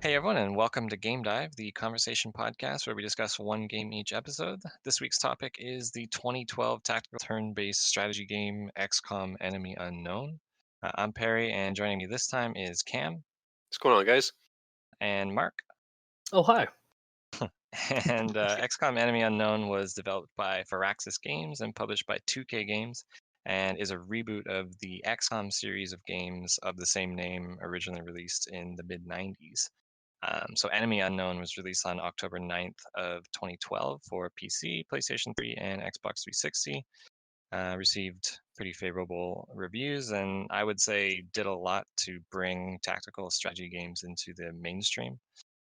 Hey everyone, and welcome to GameDive, the conversation podcast where we discuss one game each episode. This week's topic is the 2012 tactical turn-based strategy game XCOM Enemy Unknown. I'm Perry, and joining me this time is Cam What's going on, guys? and Mark. Oh, hi. And XCOM Enemy Unknown was developed by Firaxis Games and published by 2K Games, and is a reboot of the XCOM series of games of the same name originally released in the mid 90s. So Enemy Unknown was released on October 9th of 2012 for PC, PlayStation 3, and Xbox 360. Received pretty favorable reviews, and I would say did a lot to bring tactical strategy games into the mainstream.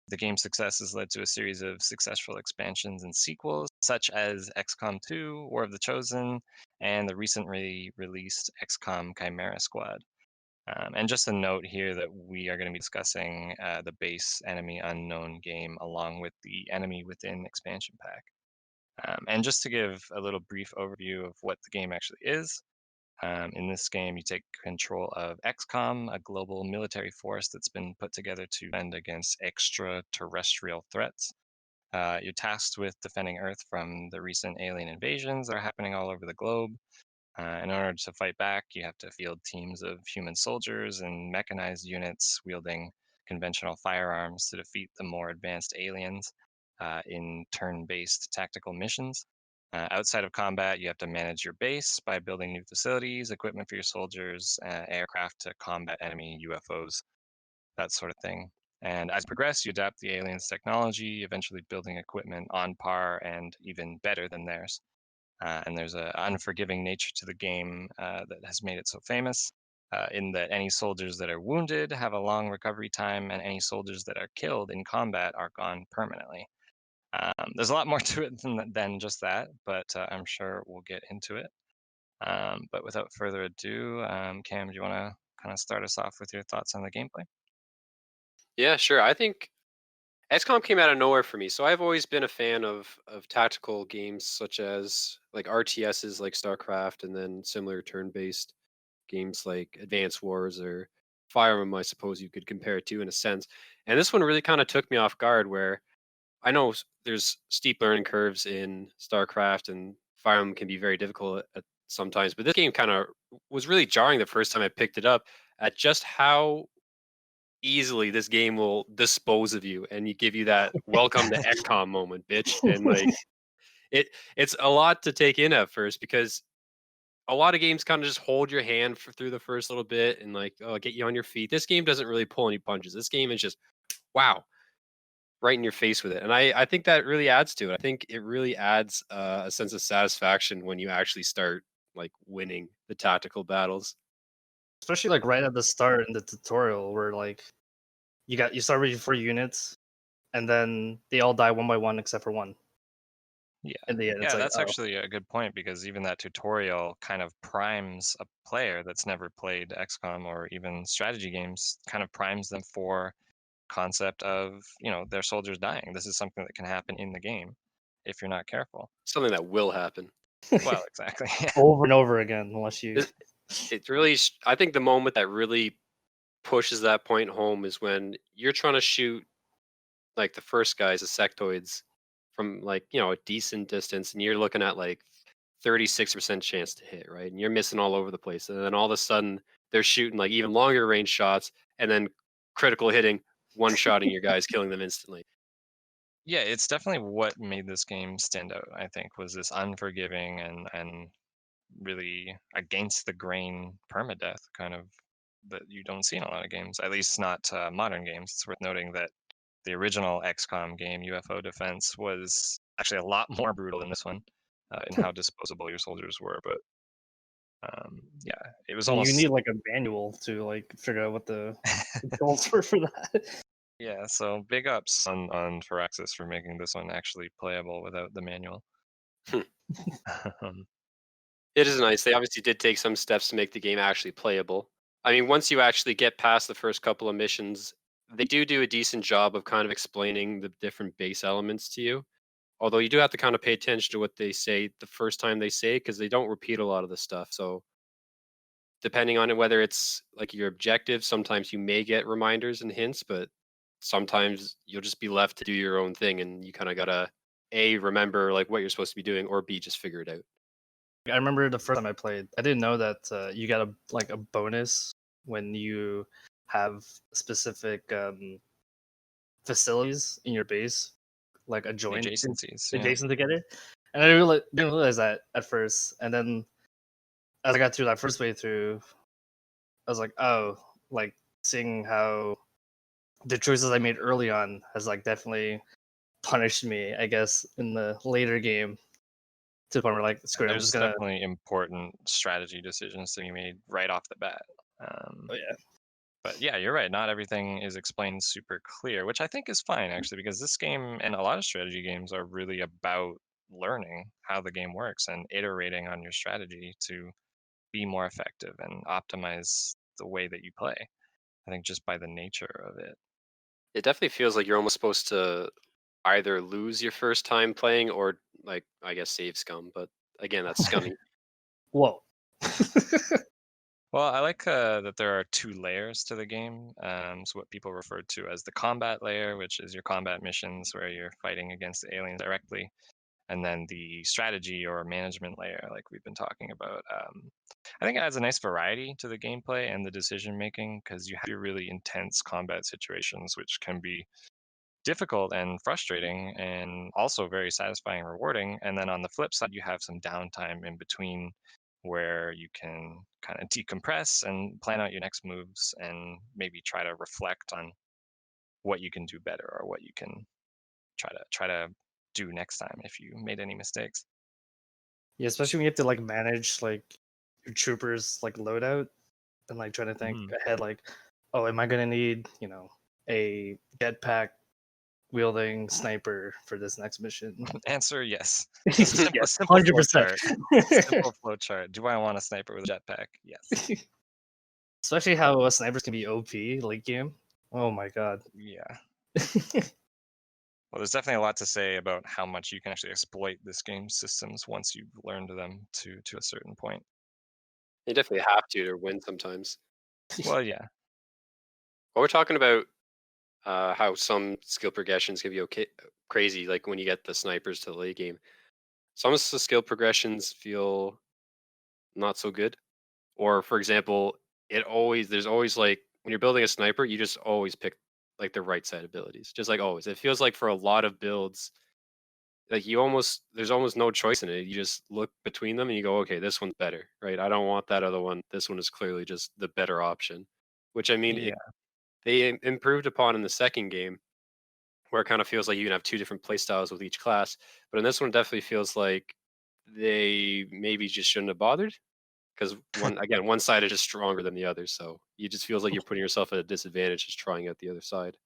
The game's success has led to a series of successful expansions and sequels, such as XCOM 2, War of the Chosen, and the recently released XCOM Chimera Squad. And just a note here that we are going to be discussing the base Enemy Unknown game along with the Enemy Within expansion pack. And just to give a little brief overview of what the game actually is, in this game you take control of XCOM, a global military force that's been put together to defend against extraterrestrial threats. You're tasked with defending Earth from the recent alien invasions that are happening all over the globe. In order to fight back, you have to field teams of human soldiers and mechanized units wielding conventional firearms to defeat the more advanced aliens in turn based tactical missions. Outside of combat, you have to manage your base by building new facilities, equipment for your soldiers, aircraft to combat enemy UFOs, that sort of thing. And as you progress, you adapt the aliens' technology, eventually building equipment on par and even better than theirs. And there's an unforgiving nature to the game that has made it so famous, in that any soldiers that are wounded have a long recovery time, and any soldiers that are killed in combat are gone permanently. There's a lot more to it than just that, but I'm sure we'll get into it. But without further ado, Cam, do you want to kind of start us off with your thoughts on the gameplay? Yeah, sure. I think XCOM came out of nowhere for me. So I've always been a fan of tactical games such as like RTSs like StarCraft and then similar turn-based games like Advance Wars or Fire Emblem, I suppose you could compare it to in a sense. And this one really kind of took me off guard where I know there's steep learning curves in StarCraft and Fire Emblem can be very difficult at sometimes, but this game kind of was really jarring the first time I picked it up at just how easily this game will dispose of you and you give you that welcome to XCOM moment, bitch. And like it's a lot to take in at first because a lot of games kind of just hold your hand for through the first little bit and like get you on your feet. This game doesn't really pull any punches. This game is just wow, right in your face with it. And I think that really adds to it. I think it really adds a sense of satisfaction when you actually start like winning the tactical battles. Especially like right at the start in the tutorial where like you start with your 4 units and then they all die one by one except for one. Yeah. In the end, it's Yeah, like, that's oh, actually a good point because even that tutorial kind of primes a player that's never played XCOM or even strategy games, kind of primes them for concept of, their soldiers dying. This is something that can happen in the game if you're not careful. Something that will happen. Well, exactly. Yeah. over and over again unless you. It really, I think the moment that really pushes that point home is when you're trying to shoot like the first guys, the sectoids, from like a decent distance, and you're looking at like 36% chance to hit, right? And you're missing all over the place, and then all of a sudden they're shooting like even longer range shots, and then critical hitting, one shotting your guys, killing them instantly. Yeah, it's definitely what made this game stand out, I think, was this unforgiving and really against the grain permadeath kind of that you don't see in a lot of games, at least not modern games. It's worth noting that the original XCOM game, UFO Defense, was actually a lot more brutal than this one in how disposable your soldiers were. But yeah, it was And you almost need like a manual to like figure out what the controls were for that. yeah. So big ups on Firaxis for making this one actually playable without the manual. Hmm. Um, It is nice. They obviously did take some steps to make the game actually playable. I mean, once you actually get past the first couple of missions, they do a decent job of kind of explaining the different base elements to you. Although you do have to kind of pay attention to what they say the first time they say because they don't repeat a lot of the stuff. So depending on it, whether it's like your objective, sometimes you may get reminders and hints, but sometimes you'll just be left to do your own thing, and you kind of gotta A, remember like what you're supposed to be doing, or B, just figure it out. I remember the first time I played, I didn't know that you got a bonus when you have specific facilities in your base, like Adjacencies, yeah. adjacent together. And I really didn't realize that at first. And then as I got through that first way through, I was like, oh, like seeing how the choices I made early on has like definitely punished me, I guess, in the later game to the point where like, screw it, I'm just There's gonna. definitely important strategy decisions to be made right off the bat. Oh yeah, But yeah, you're right. Not everything is explained super clear, which I think is fine actually, because this game and a lot of strategy games are really about learning how the game works and iterating on your strategy to be more effective and optimize the way that you play. I think just by the nature of it. It definitely feels like you're almost supposed to either lose your first time playing or like I guess save scum, but again, that's scummy. whoa. Well, I like that there are two layers to the game. So what people refer to as the combat layer, which is your combat missions where you're fighting against the aliens directly, and then the strategy or management layer, like we've been talking about. I think it adds a nice variety to the gameplay and the decision making because you have your really intense combat situations, which can be difficult and frustrating and also very satisfying and rewarding. And then on the flip side, you have some downtime in between where you can kind of decompress and plan out your next moves and maybe try to reflect on what you can do better or what you can try to do next time if you made any mistakes. Yeah, especially when you have to like manage like your troopers like loadout and like trying to think Mhm. ahead like, oh, am I gonna need, a jetpack wielding sniper for this next mission? Answer yes. A Yes, simple flow 100%. chart. Simple flow chart. Do I want a sniper with a jetpack? Yes. Especially how snipers can be OP late game. Oh my god. Yeah. Well, there's definitely a lot to say about how much you can actually exploit this game's systems once you've learned them to a certain point. You definitely have to win sometimes. Well, yeah. Well, we're talking about how some skill progressions can be okay, crazy, like when you get the snipers to the late game. Some of the skill progressions feel not so good. Or for example, there's always like when you're building a sniper, you just always pick like the right side abilities. Just like always. It feels like for a lot of builds, like there's almost no choice in it. You just look between them and you go, okay, this one's better, right? I don't want that other one. This one is clearly just the better option. Which I mean, Yeah. they improved upon in the second game, where it kind of feels like you can have two different play styles with each class. But in this one, it definitely feels like they maybe just shouldn't have bothered because one side is just stronger than the other. So it just feels like you're putting yourself at a disadvantage just trying out the other side.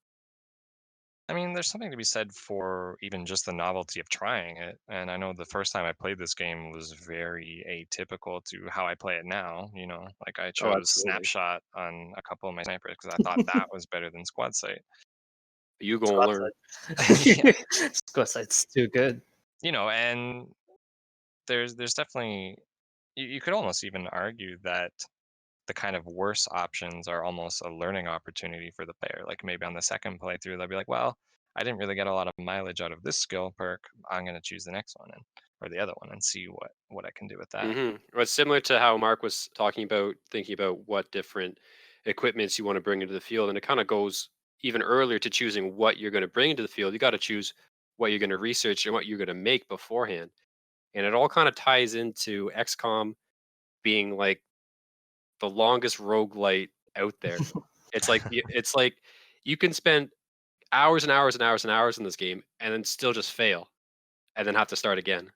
I mean, there's something to be said for even just the novelty of trying it. And I know the first time I played this game was very atypical to how I play it now. Like I Oh, chose absolutely. Snapshot on a couple of my snipers because I thought that was better than Squad Sight. You go and Squad learn. Yeah. side. Squad side's too good. And there's definitely you could almost even argue that the kind of worse options are almost a learning opportunity for the player. Like maybe on the second playthrough, they'll be like, "Well, I didn't really get a lot of mileage out of this skill perk. I'm going to choose the next one or the other one and see what I can do with that." Well, it's similar to how Mark was talking about thinking about what different equipments you want to bring into the field, and it kind of goes even earlier to choosing what you're going to bring into the field. You got to choose what you're going to research and what you're going to make beforehand, and it all kind of ties into XCOM being like the longest roguelite out there. It's like you can spend hours and hours and hours and hours in this game and then still just fail and then have to start again.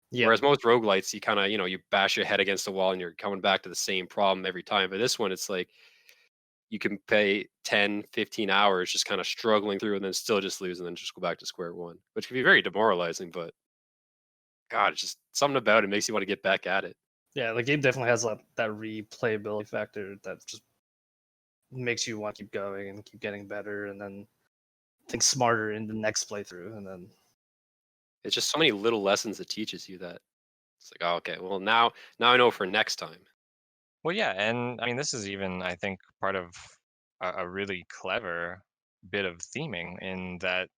Yeah. Whereas most roguelites, you kind of, you bash your head against the wall and you're coming back to the same problem every time. But this one, it's like you can pay 10, 15 hours just kind of struggling through and then still just lose and then just go back to square one, which can be very demoralizing. But God, it's just something about it makes you want to get back at it. Yeah, the game definitely has that replayability factor that just makes you want to keep going and keep getting better and then think smarter in the next playthrough and then It's just so many little lessons it teaches you that it's like, oh, okay, well now I know for next time. Well, yeah, and I mean this is even I think part of a really clever bit of theming in that,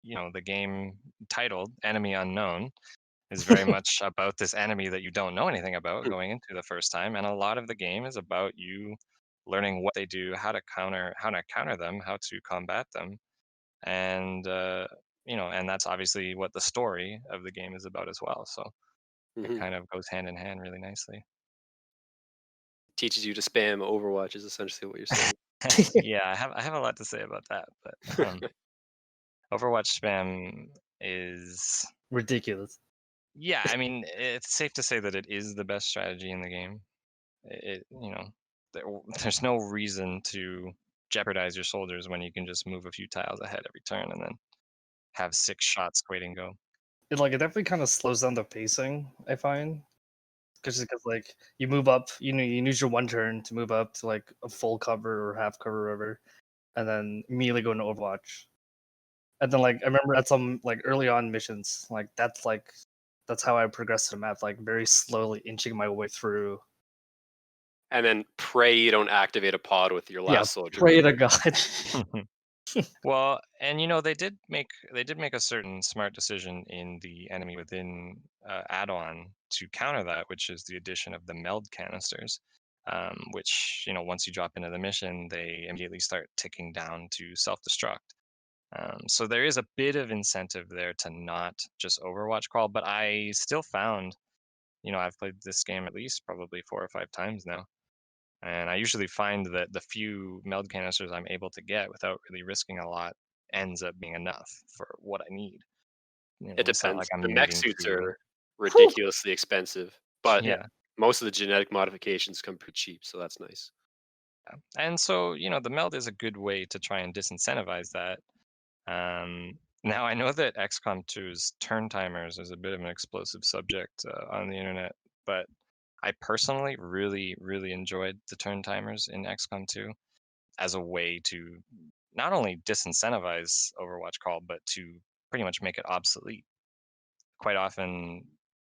the game titled Enemy Unknown is very much about this enemy that you don't know anything about going into the first time, and a lot of the game is about you learning what they do, how to counter them, how to combat them, and and that's obviously what the story of the game is about as well. So it Hmm. kind of goes hand in hand really nicely. Teaches you to spam Overwatch is essentially what you're saying. Yeah, I have a lot to say about that, but Overwatch spam is, Ridiculous. yeah, I mean, it's safe to say that it is the best strategy in the game. There's no reason to jeopardize your soldiers when you can just move a few tiles ahead every turn and then have 6 shots waiting go. It definitely kind of slows down the pacing, I find, because like you move up, you use your one turn to move up to like a full cover or half cover, or whatever, and then immediately go into Overwatch. And then like I remember at some like early on missions, that's how I progressed the map, like very slowly inching my way through. And then pray you don't activate a pod with your Yeah, last soldier. pray to God. Well, and they did make a certain smart decision in the enemy within add-on to counter that, which is the addition of the meld canisters, which once you drop into the mission, they immediately start ticking down to self-destruct. So there is a bit of incentive there to not just Overwatch crawl, but I still found, I've played this game at least probably 4 or 5 times now, and I usually find that the few meld canisters I'm able to get without really risking a lot ends up being enough for what I need. It It's not depends. like The I'm mech moving suits through. are ridiculously expensive, but Yeah. Yeah. most of the genetic modifications come pretty cheap, so that's nice. And so, the meld is a good way to try and disincentivize that. Now, I know that XCOM 2's turn timers is a bit of an explosive subject on the internet, but I personally really, really enjoyed the turn timers in XCOM 2 as a way to not only disincentivize Overwatch call, but to pretty much make it obsolete. Quite often,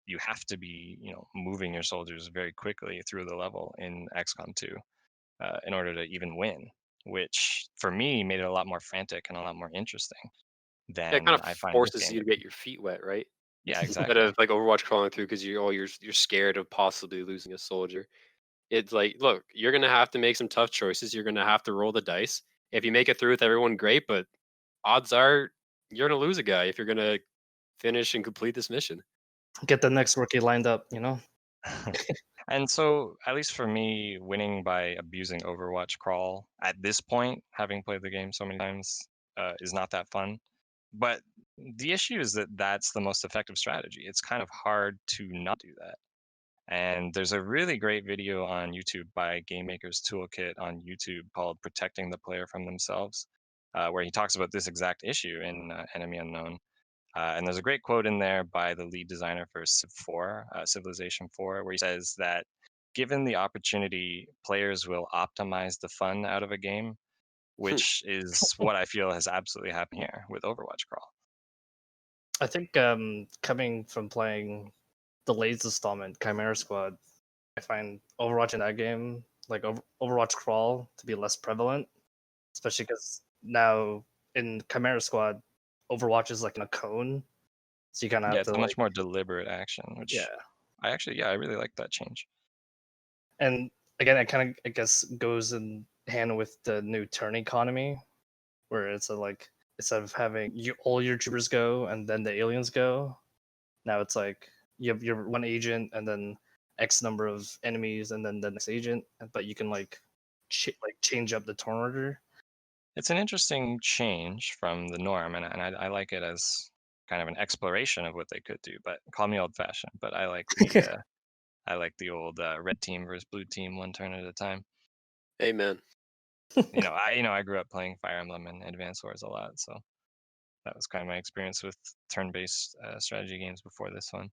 you have to be, moving your soldiers very quickly through the level in XCOM 2 in order to even win, which for me made it a lot more frantic and a lot more interesting Yeah, it kind than of I find this forces game you to to get be. your feet wet, right? Yeah, Instead exactly. of like Overwatch crawling through because you're scared of possibly losing a soldier. It's like, look, you're gonna have to make some tough choices. You're gonna have to roll the dice. If you make it through with everyone, great, but odds are you're gonna lose a guy if you're gonna finish and complete this mission. Get the next rookie lined up. And so, at least for me, winning by abusing Overwatch crawl at this point, having played the game so many times, is not that fun. But the issue is that that's the most effective strategy. It's kind of hard to not do that. And there's a really great video on YouTube by Game Maker's Toolkit on YouTube called Protecting the Player from Themselves, where he talks about this exact issue in Enemy Unknown. And there's a great quote in there by the lead designer for Civ 4, Civilization 4, where he says that given the opportunity, players will optimize the fun out of a game, which is what I feel has absolutely happened here with Overwatch Crawl. I think coming from playing the latest installment, Chimera Squad, I find Overwatch in that game, like Overwatch crawl, to be less prevalent, especially because now in Chimera Squad, Overwatch is like in a cone, so you kind of Yeah, have it's to a much like, more deliberate action, which yeah. I really like that change. And again, it kind of, I guess, goes in hand with the new turn economy, where it's like instead of having all your troopers go and then the aliens go, now it's like you have your one agent and then X number of enemies and then the next agent, but you can like change up the turn order. It's an interesting change from the norm, and I like it as kind of an exploration of what they could do. But call me old-fashioned, but I like the old red team versus blue team, one turn at a time. Amen. I grew up playing Fire Emblem and Advance Wars a lot, so that was kind of my experience with turn-based strategy games before this one.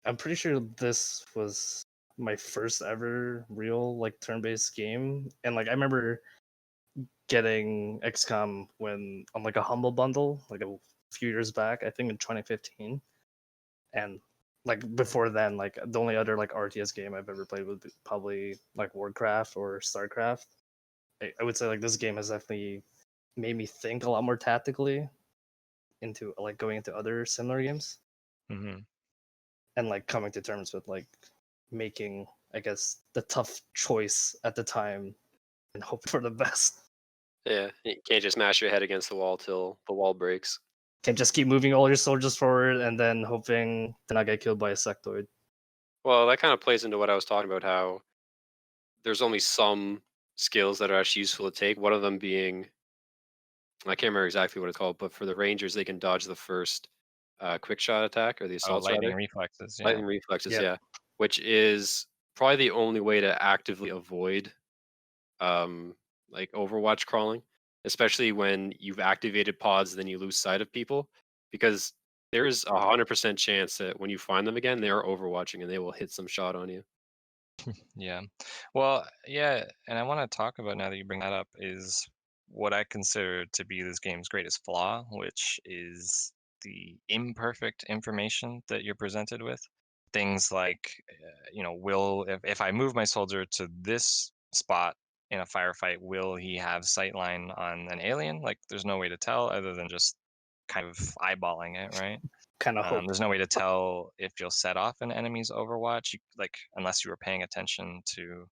I'm pretty sure this was my first ever real like turn-based game, and like I remember getting XCOM when on like a humble bundle like a few years back, I think in 2015, and like before then, like the only other like RTS game I've ever played would be probably like Warcraft or Starcraft. I would say like this game has definitely made me think a lot more tactically into like going into other similar games Hmm. and like coming to terms with like making, I guess, the tough choice at the time and hope for the best. Yeah, you can't just smash your head against the wall till the wall breaks. Can't just keep moving all your soldiers forward and then hoping to not get killed by a sectoid. Well, that kind of plays into what I was talking about, how there's only some skills that are actually useful to take. One of them being, I can't remember exactly what it's called, but for the Rangers, they can dodge the first quick shot attack, or the Oh, assaults lightning rather. reflexes. Yeah. Lightning reflexes, Yeah. yeah, which is probably the only way to actively avoid um, like Overwatch crawling, especially when you've activated pods, then you lose sight of people, because there is 100% chance that when you find them again, they are overwatching and they will hit some shot on you. Yeah. Well, yeah, and I want to talk about, now that you bring that up, is what I consider to be this game's greatest flaw, which is the imperfect information that you're presented with. Things like, will if I move my soldier to this spot in a firefight, will he have sightline on an alien? Like, there's no way to tell other than just kind of eyeballing it, right? Kind of hope. There's no way to tell if you'll set off an enemy's Overwatch, like unless you were paying attention to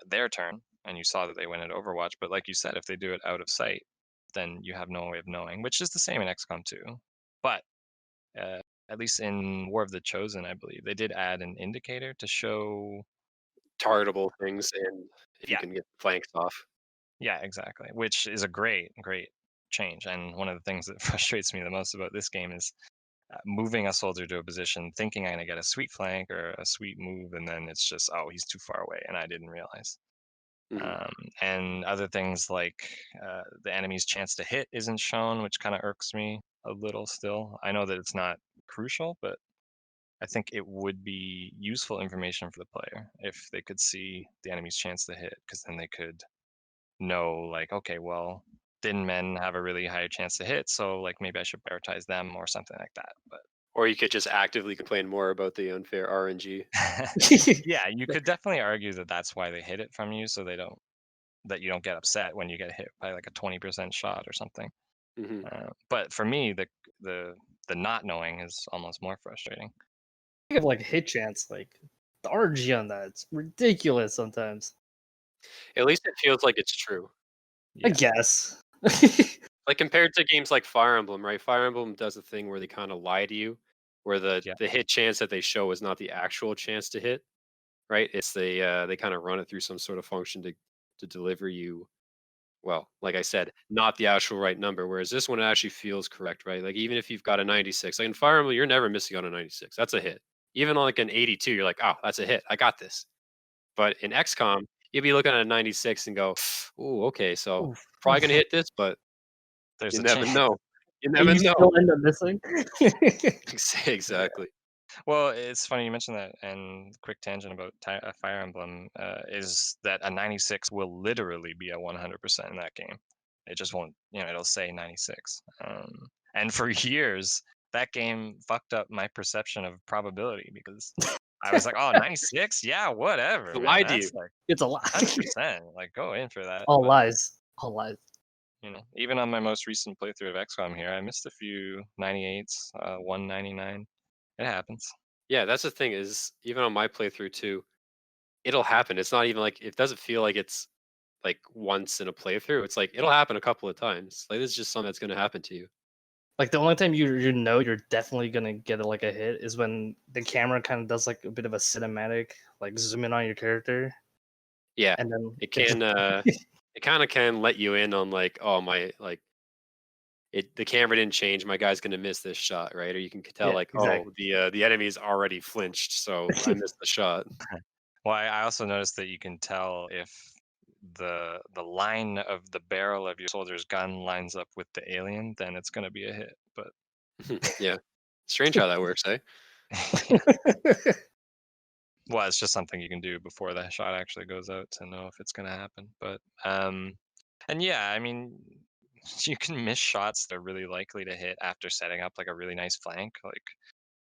their turn and you saw that they went into Overwatch. But like you said, if they do it out of sight, then you have no way of knowing, which is the same in XCOM 2. But uh, at least in War of the Chosen, I believe they did add an indicator to show. Targetable things, and if you Yeah, can get flanked off. yeah, exactly. Which is a great, great change. And one of the things that frustrates me the most about this game is moving a soldier to a position thinking I'm going to get a sweet flank or a sweet move, and then it's just, oh, he's too far away and I didn't realize. Hmm. And other things like the enemy's chance to hit isn't shown, which kind of irks me a little still. I know that it's not crucial, but I think it would be useful information for the player if they could see the enemy's chance to hit, because then they could know, like, okay, well, thin men have a really high chance to hit, so like maybe I should prioritize them or something like that. But Or you could just actively complain more about the unfair RNG. yeah, you could definitely argue that that's why they hid it from you, so that you don't get upset when you get hit by like a 20% shot or something. Hmm. But for me, the the not knowing is almost more frustrating. Think of like hit chance, like the RG on that, it's ridiculous sometimes. At least it feels like it's true. I Yeah, guess. Like compared to games like Fire Emblem, right? Fire Emblem does a thing where they kind of lie to you, where the yeah, the hit chance that they show is not the actual chance to hit, right? It's they kind of run it through some sort of function to deliver you, well, like I said, not the actual right number. Whereas this one actually feels correct, right? Like even if you've got a 96, like in Fire Emblem, you're never missing on a 96. That's a hit. Even on like an 82, you're like, oh, that's a hit. I got this. But in XCOM, you'd be looking at a 96 and go, "Ooh, okay, so Oof. probably gonna hit this, but there's you a never chance. know. You And never you know." still end up missing. Yeah. Exactly. Well, it's funny you mentioned that, and quick tangent about Fire Emblem is that a 96 will literally be a 100% in that game. It just won't, it'll say 96. And for years, that game fucked up my perception of probability, because I was like, oh, 96? Yeah, whatever, man. Lied to you. That's like It's a lie. 100%. Like, go in for that. All But, lies. All lies. even on my most recent playthrough of XCOM here, I missed a few 98s, 199. It happens. Yeah, that's the thing is even on my playthrough too, it'll happen. It's not even like it doesn't feel like it's like once in a playthrough. It's like it'll happen a couple of times. Like this is just something that's gonna happen to you. Like the only time you know you're definitely gonna get like a hit is when the camera kind of does like a bit of a cinematic, like zoom in on your character, Yeah. and then It it just can it kind of can let you in on like, oh my, like the camera didn't change, my guy's gonna miss this shot, right? Or you can tell yeah, like, oh, exactly. the enemy's already flinched, so I missed the shot. Well, I also noticed that you can tell if the line of the barrel of your soldier's gun lines up with the alien, then it's going to be a hit. But Yeah. Strange how that works, eh? yeah, well, it's just something you can do before the shot actually goes out to know if it's going to happen. But and yeah, I mean, you can miss shots that are really likely to hit after setting up like a really nice flank, like,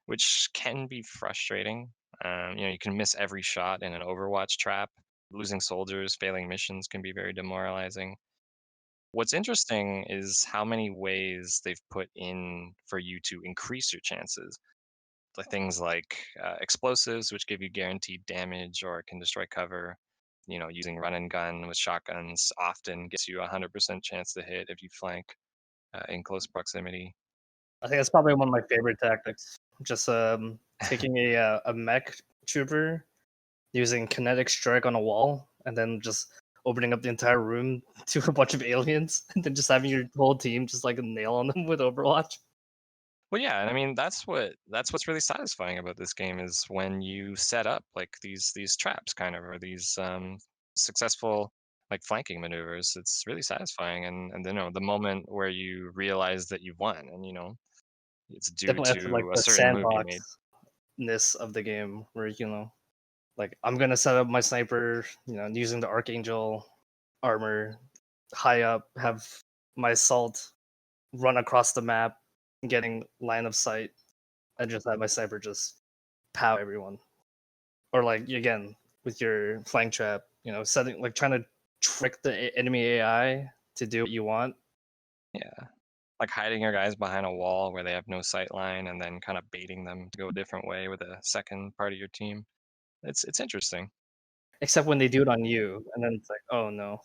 which can be frustrating. You can miss every shot in an Overwatch trap. Losing soldiers, failing missions can be very demoralizing. What's interesting is how many ways they've put in for you to increase your chances. Like things like explosives, which give you guaranteed damage or can destroy cover. Using run and gun with shotguns often gets you a 100% chance to hit if you flank in close proximity. I think that's probably one of my favorite tactics. Just taking a mech trooper, using kinetic strike on a wall, and then just opening up the entire room to a bunch of aliens, and then just having your whole team just like a nail on them with Overwatch. Well, yeah, and I mean that's what's really satisfying about this game is when you set up like these traps kind of or these successful like flanking maneuvers. It's really satisfying, and the moment where you realize that you've won, and it's due Definitely have to like to a the certain move you made. sandboxness of the game, where like I'm gonna set up my sniper, using the Archangel armor high up, have my assault run across the map, getting line of sight, and just have my sniper just pow everyone. Or like again with your flank trap, setting like trying to trick the enemy AI to do what you want. Yeah, like hiding your guys behind a wall where they have no sight line, and then kind of baiting them to go a different way with a second part of your team. It's interesting. Except when they do it on you, and then it's like, oh no.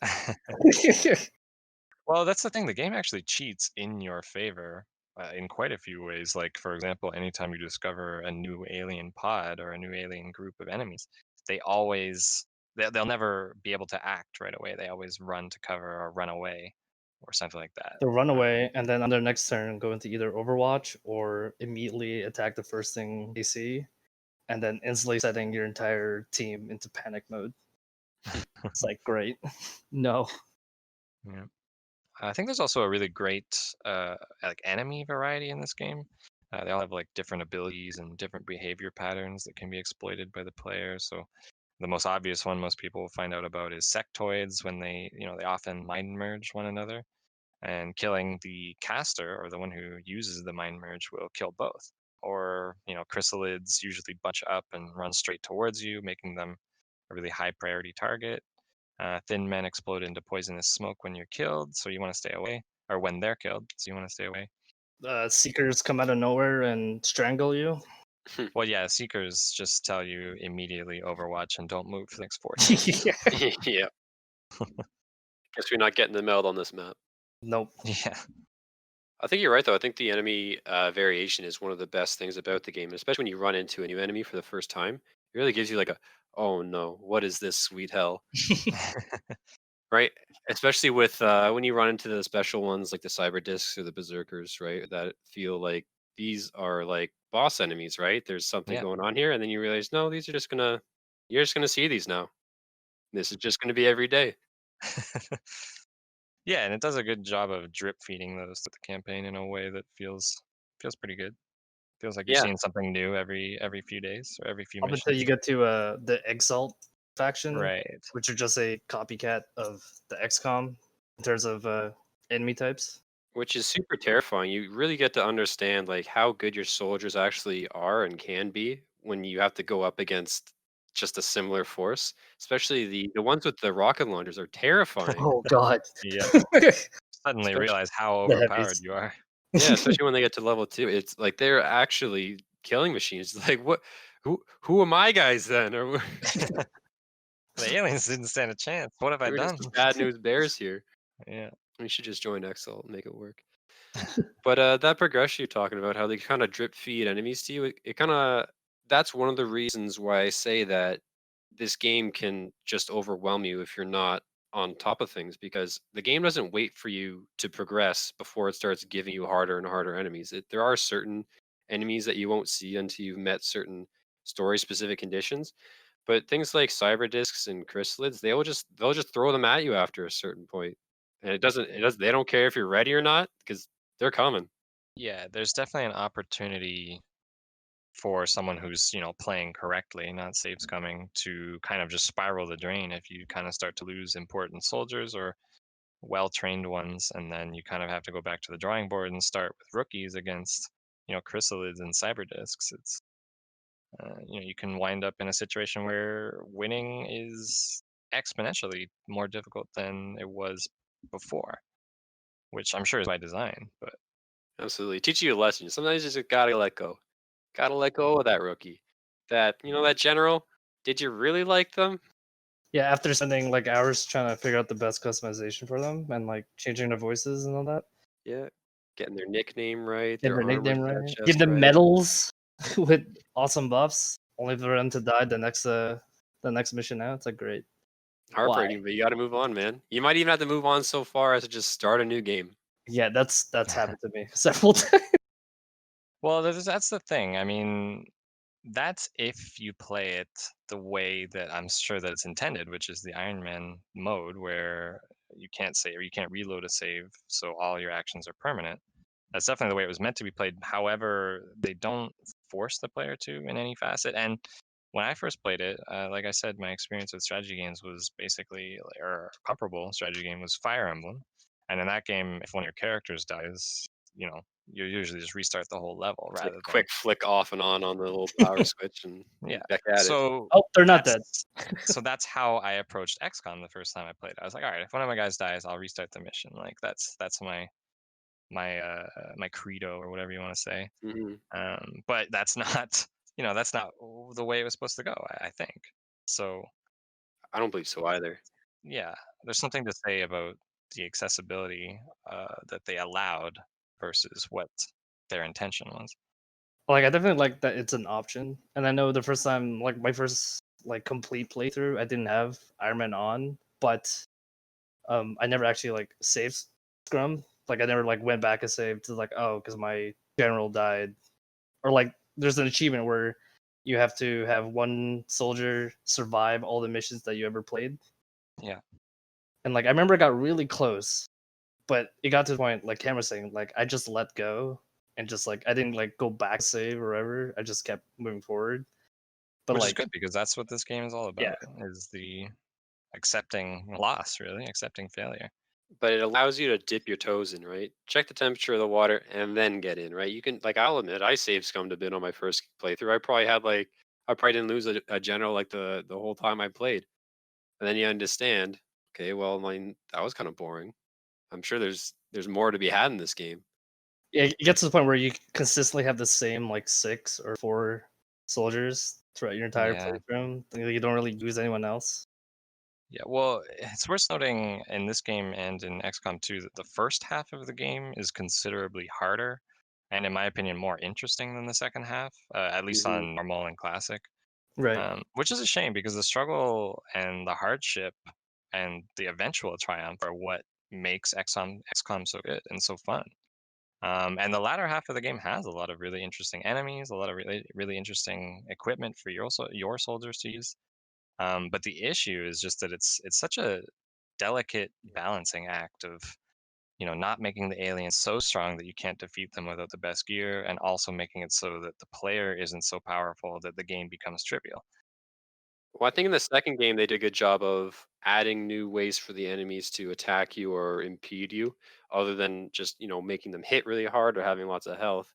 Well, that's the thing. The game actually cheats in your favor in quite a few ways. Like, for example, anytime you discover a new alien pod or a new alien group of enemies, they always they'll never be able to act right away. They always run to cover or run away or something like that. They'll run away, and then on their next turn, go into either Overwatch or immediately attack the first thing they see, and then instantly setting your entire team into panic mode. It's like, great. No. Yeah. I think there's also a really great like enemy variety in this game. They all have like different abilities and different behavior patterns that can be exploited by the player. So the most obvious one most people will find out about is sectoids when they often mind merge one another, and killing the caster or the one who uses the mind merge will kill both. Or chrysalids usually bunch up and run straight towards you, making them a really high priority target. Thin men explode into poisonous smoke when you're killed, so you want to stay away, or when they're killed, so you want to stay away. Seekers come out of nowhere and strangle you. Well, yeah, seekers just tell you immediately Overwatch and don't move for the next 4 turns. Yeah. Yeah. Guess we're not getting the meld on this map. Nope. Yeah, I think you're right, though. I think the enemy variation is one of the best things about the game, especially when you run into a new enemy for the first time. It really gives you like a, oh no, what is this sweet hell, right? Especially with when you run into the special ones like the cyber discs or the berserkers, right? That feel like these are like boss enemies, right? There's something yeah. going on here, and then you realize, no, these are just gonna, you're just gonna see these now. This is just gonna be every day. Yeah, and it does a good job of drip feeding those to the campaign in a way that feels pretty good. Feels like you're Yeah, seeing something new every few days or every few Up until missions. you get to the Exalt faction, Right. which are just a copycat of the XCOM in terms of enemy types. which is super terrifying. You really get to understand like how good your soldiers actually are and can be when you have to go up against just a similar force. Especially the ones with the rocket launchers are terrifying. Oh god. Yep. The Suddenly Especially realize how overpowered heavies. you are. yeah, especially when they get to level 2. It's like they're actually killing machines. Like what who are my guys then? Or The aliens didn't stand a chance. What have I we're done? just the bad news bears here. Yeah. We should just join Excel and make it work. But that progression you're talking about, how they kind of drip feed enemies to you, it kind of that's one of the reasons why I say that this game can just overwhelm you if you're not on top of things because the game doesn't wait for you to progress before it starts giving you harder and harder enemies. There are certain enemies that you won't see until you've met certain story specific conditions. But things like cyber discs and chrysalids, they'll just throw them at you after a certain point. And it doesn't they don't care if you're ready or not because they're coming. Yeah, there's definitely an opportunity for someone who's, playing correctly, not saves coming, to kind of just spiral the drain if you kind of start to lose important soldiers or well-trained ones, and then you kind of have to go back to the drawing board and start with rookies against, chrysalids and cyber discs. It's you can wind up in a situation where winning is exponentially more difficult than it was before. which I'm sure is by design. But Absolutely. Teach you a lesson. Sometimes you just gotta let go. Gotta let go of that rookie. That general, did you really like them? Yeah, after spending like hours trying to figure out the best customization for them and like changing their voices and all that, Yeah. Getting their nickname right, get their their armor nickname set right, give just them right. medals with awesome buffs, only for them to die the next mission out. It's like great. Why? Heartbreaking, but you gotta move on, man. You might even have to move on so far as to just start a new game. Yeah, that's happened to me several times. well, that's the thing. I mean, that's if you play it the way that I'm sure that it's intended, which is the Ironman mode, where you can't save or you can't reload a save, so all your actions are permanent. That's definitely the way it was meant to be played. However, they don't force the player to in any facet. And when I first played it, like I said, my experience with strategy games was basically, or comparable strategy game was Fire Emblem. And in that game, if one of your characters dies, you usually just restart the whole level It's like rather than quick flick off and on the little power switch and yeah. back at it. So Oh, they're not dead. that's that's how I approached XCOM the first time I played. I was like, all right, if one of my guys dies, I'll restart the mission. Like that's my credo or whatever you want to say. Mhm. But that's not that's not the way it was supposed to go. I think so. I don't believe so either. Yeah, there's something to say about the accessibility that they allowed versus what their intention was. Like I definitely like that it's an option. And I know the first time, like my first like complete playthrough, I didn't have Iron Man on, but I never actually like saved Scrum. Like I never like went back and saved to like because my general died, or like there's an achievement where you have to have one soldier survive all the missions that you ever played. Yeah. And like I remember it got really close, but it got to the point like Cameron was saying, like I just let go and just like I didn't like go back save or whatever. I just kept moving forward. But Which is like good because that's what this game is all yeah, about, is the accepting loss, really, accepting failure. But it allows you to dip your toes in, right? Check the temperature of the water and then get in, right? You can, like, I'll admit, I saved scummed a bit on my first playthrough. I probably didn't lose a general like the whole time I played. And then you understand, okay, well, I mean, that was kind of boring. I'm sure there's more to be had in this game. it gets to the point where you consistently have the same like 6 or 4 soldiers throughout your entire Yeah. playthrough. You don't really use anyone else. Yeah, well, it's worth noting in this game and in XCOM 2 that the first half of the game is considerably harder and, in my opinion, more interesting than the second half, at least Hmm. on normal and classic. Right. Which is a shame because the struggle and the hardship and the eventual triumph are what makes XCOM so good and so fun. And the latter half of the game has a lot of really interesting enemies, a lot of really interesting equipment for your soldiers to use. But the issue is just that it's such a delicate balancing act of not making the aliens so strong that you can't defeat them without the best gear, and also making it so that the player isn't so powerful that the game becomes trivial. Well, I think in the second game they did a good job of adding new ways for the enemies to attack you or impede you, other than just making them hit really hard or having lots of health.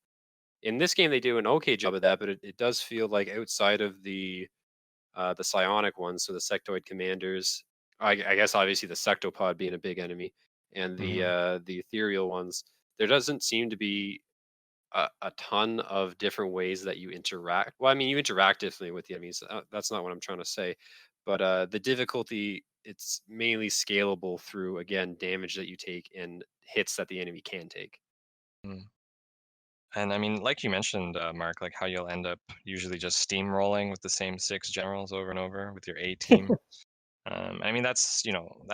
In this game, they do an okay job of that, but it does feel like outside of the psionic ones, so the sectoid commanders. I guess obviously the sectopod being a big enemy, and Hmm. the ethereal ones. There doesn't seem to be a ton of different ways that you interact. Well, I mean, you interact differently with the enemies. That's not what I'm trying to say, but the difficulty, it's mainly scalable through, again, damage that you take and hits that the enemy can take. And I mean, like you mentioned, Mark, like how you'll end up usually just steamrolling with the same six generals over and over with your A team. I mean, that's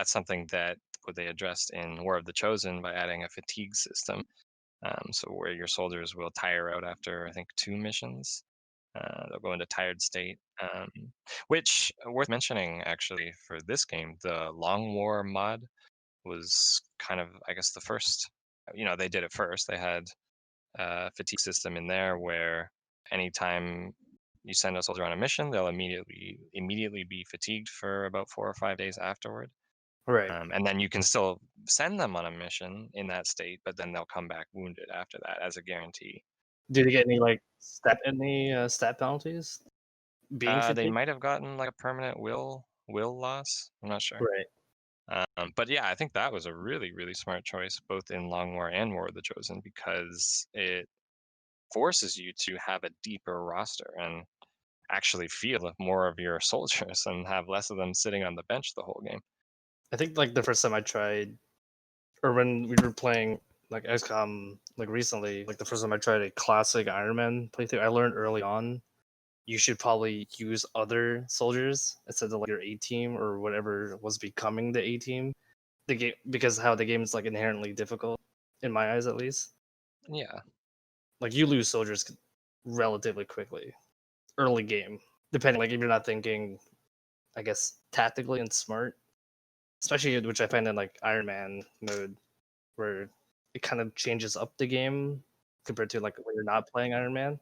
something that what they addressed in War of the Chosen by adding a fatigue system. So where your soldiers will tire out after I think 2 missions. They'll go into tired state. Which worth mentioning actually for this game, the Long War mod was kind of, I guess, the first. They did it first. They had fatigue system in there where anytime you send a soldier on a mission, they'll immediately be fatigued for about 4 or 5 days afterward. Right. And then you can still send them on a mission in that state, but then they'll come back wounded after that as a guarantee. Do they get any stat penalties being They fatigued? might have gotten like a permanent will loss. I'm not sure. Right. But yeah, I think that was a really, really smart choice, both in Long War and War of the Chosen, because it forces you to have a deeper roster and actually feel more of your soldiers and have less of them sitting on the bench the whole game. I think like the first time I tried, or when we were playing like XCOM like recently, like the first time I tried a classic Ironman playthrough, I learned early on you should probably use other soldiers instead of like your A team or whatever was becoming the A team. The game, because how the game is like inherently difficult in my eyes, at least. Yeah, Like you lose soldiers relatively quickly early game, depending like if you're not thinking, I guess tactically and smart, especially which I find in like Ironman mode where it kind of changes up the game compared to like when you're not playing Iron Man.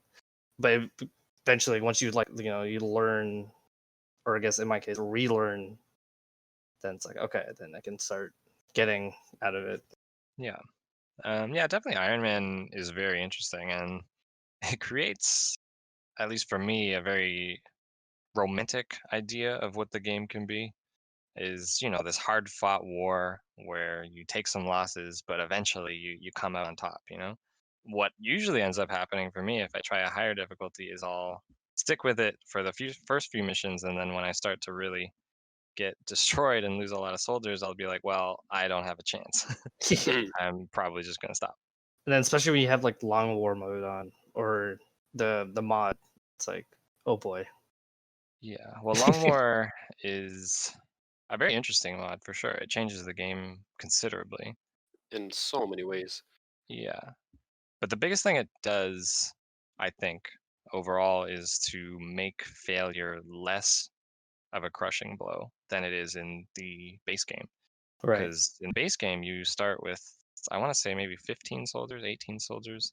But eventually, once you like you learn, or I guess in my case relearn, then it's like okay, then I can start getting out of it. yeah. Yeah, definitely Iron Man is very interesting, and it creates, at least for me, a very romantic idea of what the game can be. Is, this hard fought war where you take some losses, but eventually you come out on top, What usually ends up happening for me if I try a higher difficulty is I'll stick with it for the first few missions, and then when I start to really get destroyed and lose a lot of soldiers, I'll be like, well, I don't have a chance. Mhm. I'm probably just gonna stop. And then especially when you have like long war mode on or the mod, it's like oh boy. Yeah, well, Long War is a very interesting mod for sure. It changes the game considerably. In so many ways. Yeah. But the biggest thing it does, I think, overall, is to make failure less of a crushing blow than it is in the base game. Right. Because in base game, you start with, I want to say maybe 15 soldiers, 18 soldiers,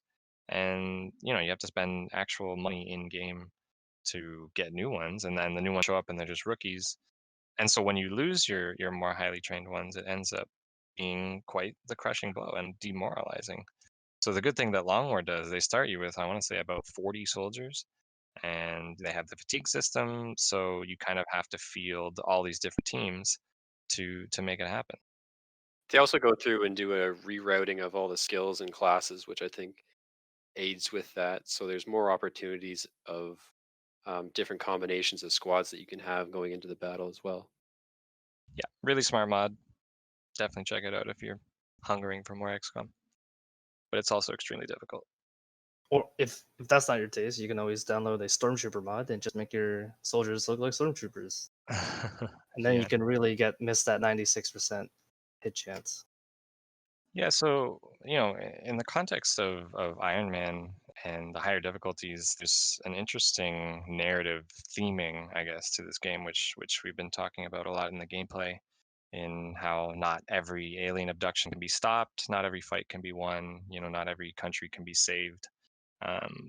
and you have to spend actual money in game to get new ones, and then the new ones show up and they're just rookies. And so when you lose your more highly trained ones, it ends up being quite the crushing blow and demoralizing. So the good thing that Long War does, they start you with, I want to say, about 40 soldiers, and they have the fatigue system, so you kind of have to field all these different teams to make it happen. They also go through and do a rerouting of all the skills and classes, which I think aids with that. So there's more opportunities of different combinations of squads that you can have going into the battle as well. Yeah, really smart mod. Definitely check it out if you're hungering for more XCOM. But it's also extremely difficult. Or if that's not your taste, you can always download a stormtrooper mod and just make your soldiers look like stormtroopers, and then you Yeah. can really miss that 96% hit chance. Yeah, so in the context of Iron Man and the higher difficulties, there's an interesting narrative theming, I guess, to this game, which we've been talking about a lot in the gameplay, in how not every alien abduction can be stopped, not every fight can be won, not every country can be saved,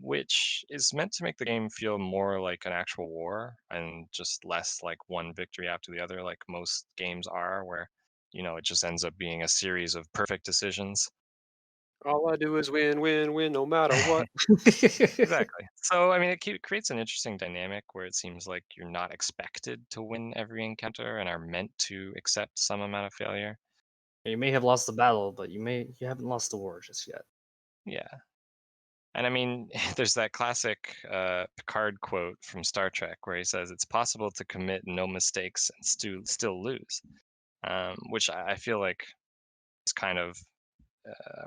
which is meant to make the game feel more like an actual war and just less like one victory after the other, like most games are, where it just ends up being a series of perfect decisions. All I do is win, win, win, no matter what. Exactly. So, I mean, it creates an interesting dynamic where it seems like you're not expected to win every encounter and are meant to accept some amount of failure. You may have lost the battle, but you haven't lost the war just yet. Yeah. And I mean, there's that classic Picard quote from Star Trek where he says, it's possible to commit no mistakes and still lose, which I feel like is kind of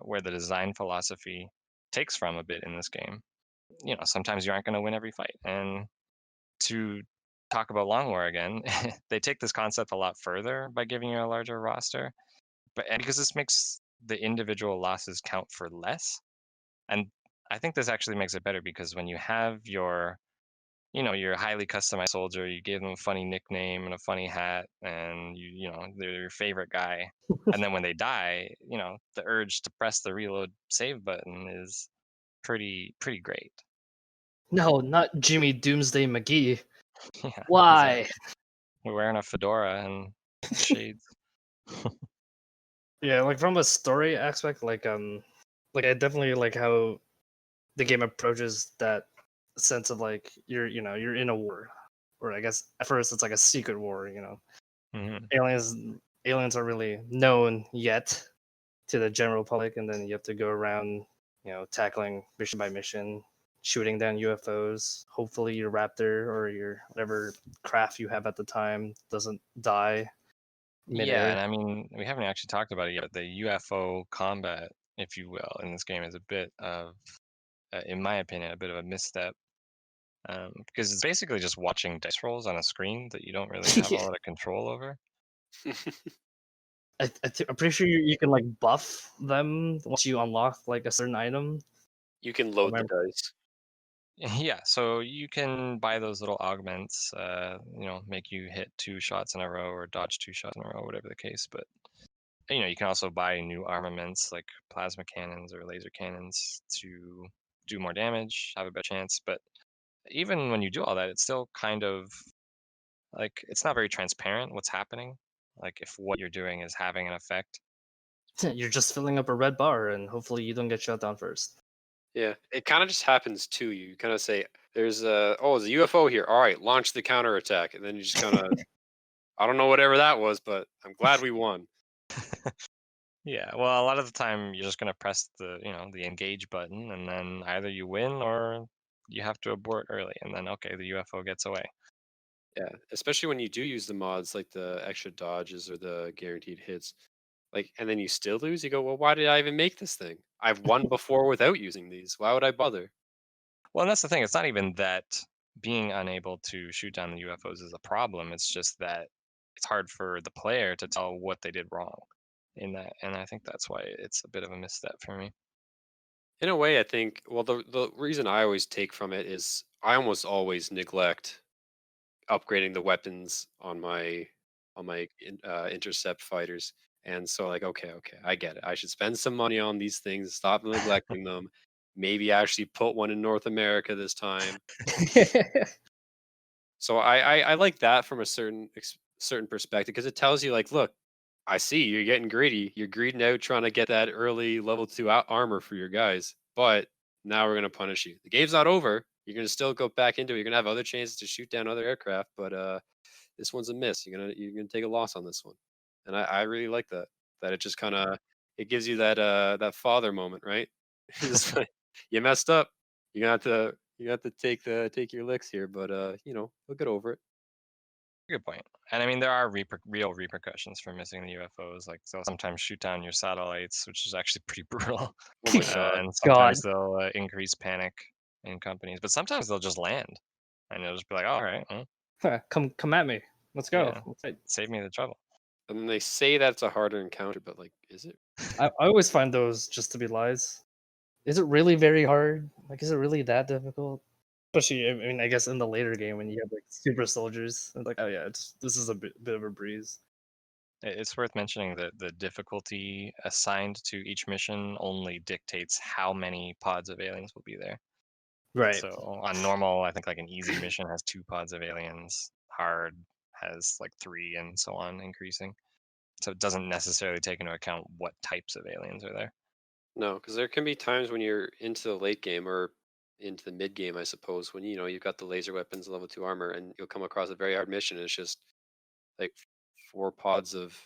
where the design philosophy takes from a bit in this game. Sometimes you aren't going to win every fight. And to talk about Long War again, they take this concept a lot further by giving you a larger roster, and because this makes the individual losses count for less. And I think this actually makes it better because when you have your highly customized soldier, you give them a funny nickname and a funny hat, and they're your favorite guy. And then when they die, the urge to press the reload save button is pretty great. No, not Jimmy Doomsday McGee. Yeah, Why? exactly. We're wearing a fedora and shades. Yeah, like from a story aspect, like I definitely like how the game approaches that sense of like you're in a war, or I guess at first it's like a secret war. Mhm. Aliens aliens aren't really known yet to the general public, and then you have to go around, tackling mission by mission, shooting down UFOs. Hopefully, your Raptor or your whatever craft you have at the time doesn't die Yeah, midair. and I mean, we haven't actually talked about it yet. The UFO combat, if you will, in this game is a bit of, in my opinion, a bit of a misstep. Because it's basically just watching dice rolls on a screen that you don't really have a Yeah. lot of control over. I'm pretty sure you can like buff them once you unlock like a certain item. You can load the Remember? dice. Yeah, so you can buy those little augments, make you hit 2 shots in a row or dodge 2 shots in a row, whatever the case. But you can also buy new armaments like plasma cannons or laser cannons to do more damage, have a better chance. But even when you do all that, it's still kind of like it's not very transparent what's happening. Like if what you're doing is having an effect. You're just filling up a red bar, and hopefully you don't get shot down first. Yeah, it kind of just happens to you. You kind of say, "There's a there's a UFO here. All right, launch the counterattack," and then you just kind of, I don't know whatever that was, but I'm glad we won. Yeah, well, a lot of the time you're just gonna press the engage button, and then either you win or you have to abort early, and then okay, the UFO gets away. Yeah, especially when you do use the mods like the extra dodges or the guaranteed hits, like, and then you still lose. You go, "Well, why did I even make this thing? I've won before without using these. Why would I bother?" Well, and that's the thing. It's not even that being unable to shoot down the UFOs is a problem. It's just that it's hard for the player to tell what they did wrong in that, and I think that's why it's a bit of a misstep for me. In a way, I think. Well, the reason I always take from it is I almost always neglect upgrading the weapons on my intercept fighters. And so, like, okay, I get it. I should spend some money on these things, stop neglecting them, maybe actually put one in North America this time. So I like that from a certain perspective, because it tells you, like, look, I see you're getting greedy. You're greeding out trying to get that early level 2 armor for your guys, but now we're gonna punish you. The game's not over. You're gonna still go back into it. You're gonna have other chances to shoot down other aircraft, but this one's a miss. You're gonna take a loss on this one, and I really like that. That it just kind of, it gives you that father moment, right? It's like, you messed up. You have to take your licks here, but we'll get over it. Good point. And I mean, there are real repercussions for missing the UFOs. Like they'll sometimes shoot down your satellites, which is actually pretty brutal. Oh my god. And God, sometimes they'll increase panic in companies, but sometimes they'll just land, and you'll just be like, "All right, well, come at me. Let's go. yeah, Let's fight. save me the trouble." And then they say that it's a harder encounter, but, like, is it? I always find those just to be lies. Is it really very hard? Like, is it really that difficult? Especially, I mean, I guess in the later game when you have like super soldiers, it's like, oh yeah, this is a bit of a breeze. It's worth mentioning that the difficulty assigned to each mission only dictates how many pods of aliens will be there. Right. So on normal, I think like an easy mission has 2 pods of aliens. Hard has like 3, and so on, increasing. So it doesn't necessarily take into account what types of aliens are there. No, because there can be times when you're into the late game or into the mid game, I suppose, when you've got the laser weapons, level 2 armor, and you'll come across a very hard mission. And it's just like 4 pods of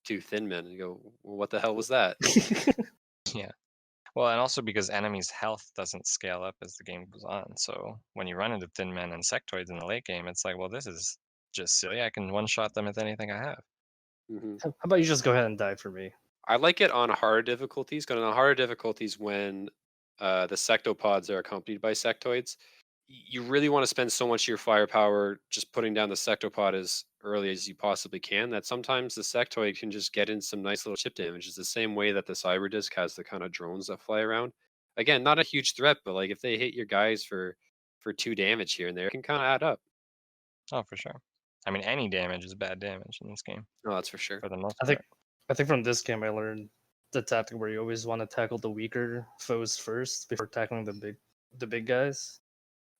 2 thin men, and you go, well, "What the hell was that?" Yeah. Well, and also because enemies' health doesn't scale up as the game goes on. So when you run into thin men and sectoids in the late game, it's like, well, this is just silly. I can one-shot them with anything I have. Hmm. How about you just go ahead and die for me? I like it on harder difficulties. Because on harder difficulties, when the sectopods are accompanied by sectoids, you really want to spend so much of your firepower just putting down the sectopod as early as you possibly can, that sometimes the sectoid can just get in some nice little chip damage. It's the same way that the cyber disc has the kind of drones that fly around. Again, not a huge threat, but like if they hit your guys for 2 damage here and there, it can kind of add up. Oh, for sure. I mean, any damage is bad damage in this game, Oh, that's for sure. for the most I think part. I think from this game I learned the tactic where you always want to tackle the weaker foes first before tackling the big guys.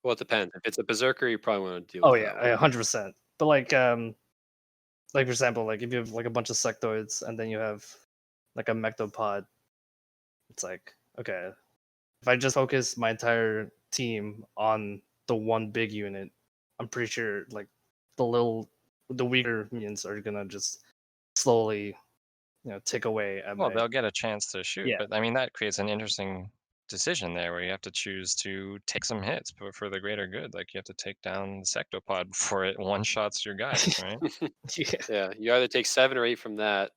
Well, it depends. If it's a berserker, you probably want to deal Oh with yeah, that one. 100%. But like for example, like if you have like a bunch of sectoids and then you have like a mectopod, it's like, okay, if I just focus my entire team on the one big unit, I'm pretty sure like the weaker minions are gonna just slowly, tick away at Well, my they'll get a chance to shoot, yeah. but I mean that creates an interesting decision there where you have to choose to take some hits for the greater good. Like you have to take down the sectopod before it one shots your guys, right? Yeah. Yeah, you either take 7 or 8 from that,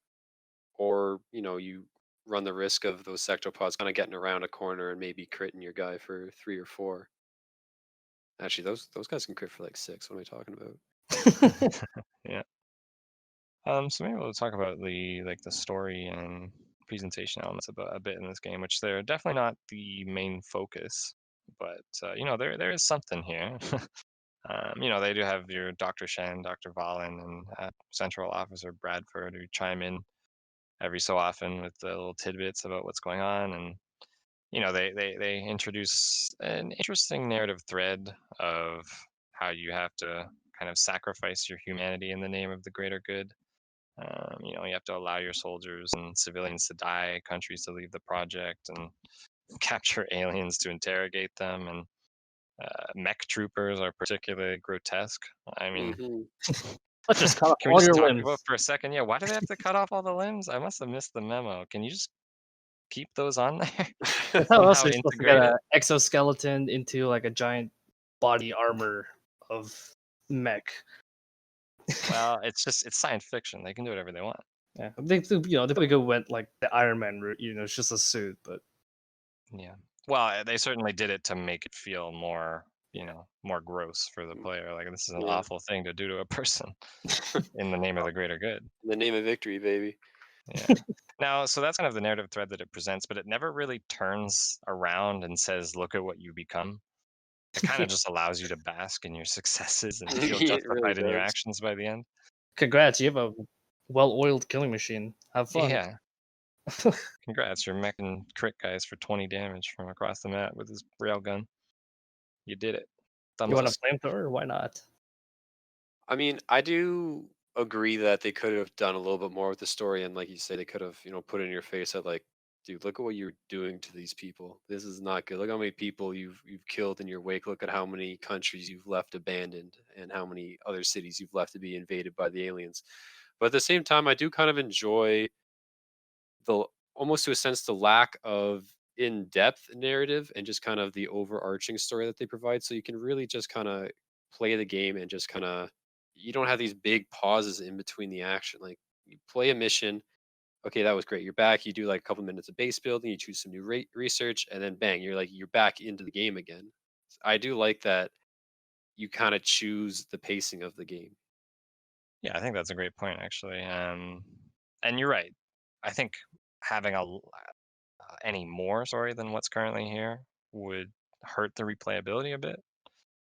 or you run the risk of those sectopods kind of getting around a corner and maybe critting your guy for 3 or 4. Actually, those guys can crit for like 6. What am I talking about? Yeah. So maybe we'll talk about the story and presentation elements a bit in this game, which they're definitely not the main focus, but there is something here. They do have your Dr. Shen, Dr. Valen, and Central Officer Bradford who chime in every so often with the little tidbits about what's going on, and they introduce an interesting narrative thread of how you have to kind of sacrifice your humanity in the name of the greater good. You have to allow your soldiers and civilians to die, countries to leave the project, and capture aliens to interrogate them. And mech troopers are particularly grotesque. I mean, Hmm. Let's just cut off can we all just your talk limbs. about for a second? Yeah, why do they have to cut off all the limbs? I must have missed the memo. Can you just keep those on there? That's how else Somehow you're supposed to get integrate an it? exoskeleton into like a giant body armor of mech. Well, it's science fiction. They can do whatever they want. Yeah, they probably go went like the Iron Man route. It's just a suit, but Yeah. Well, they certainly did it to make it feel more gross for the player. Like this is an Yeah, awful thing to do to a person in the name of the greater good. in the name of victory, baby. Yeah. Now, so that's kind of the narrative thread that it presents, but it never really turns around and says, "Look at what you become." It kind of just allows you to bask in your successes and feel It really justified in your does. actions by the end. congrats, you have a well-oiled killing machine. Have fun. Yeah. Congrats, you're meching crit guys for 20 damage from across the map with his railgun. You did it. You Thumbs want up. a flamethrower? Why not? I mean, I do agree that they could have done a little bit more with the story, and like you say, they could have, put it in your face that like, dude, look at what you're doing to these people. This is not good. Look how many people you've killed in your wake. Look at how many countries you've left abandoned, and how many other cities you've left to be invaded by the aliens. But at the same time, I do kind of enjoy the almost to a sense the lack of in-depth narrative and just kind of the overarching story that they provide, so you can really just kind of play the game and just kind of you don't have these big pauses in between the action. Like you play a mission, okay, that was great, you're back, you do like a couple minutes of base building, you choose some new research, and then bang, you're back into the game again. I do like that you kind of choose the pacing of the game. Yeah, I think that's a great point, actually. And you're right. I think having any more story than what's currently here would hurt the replayability a bit.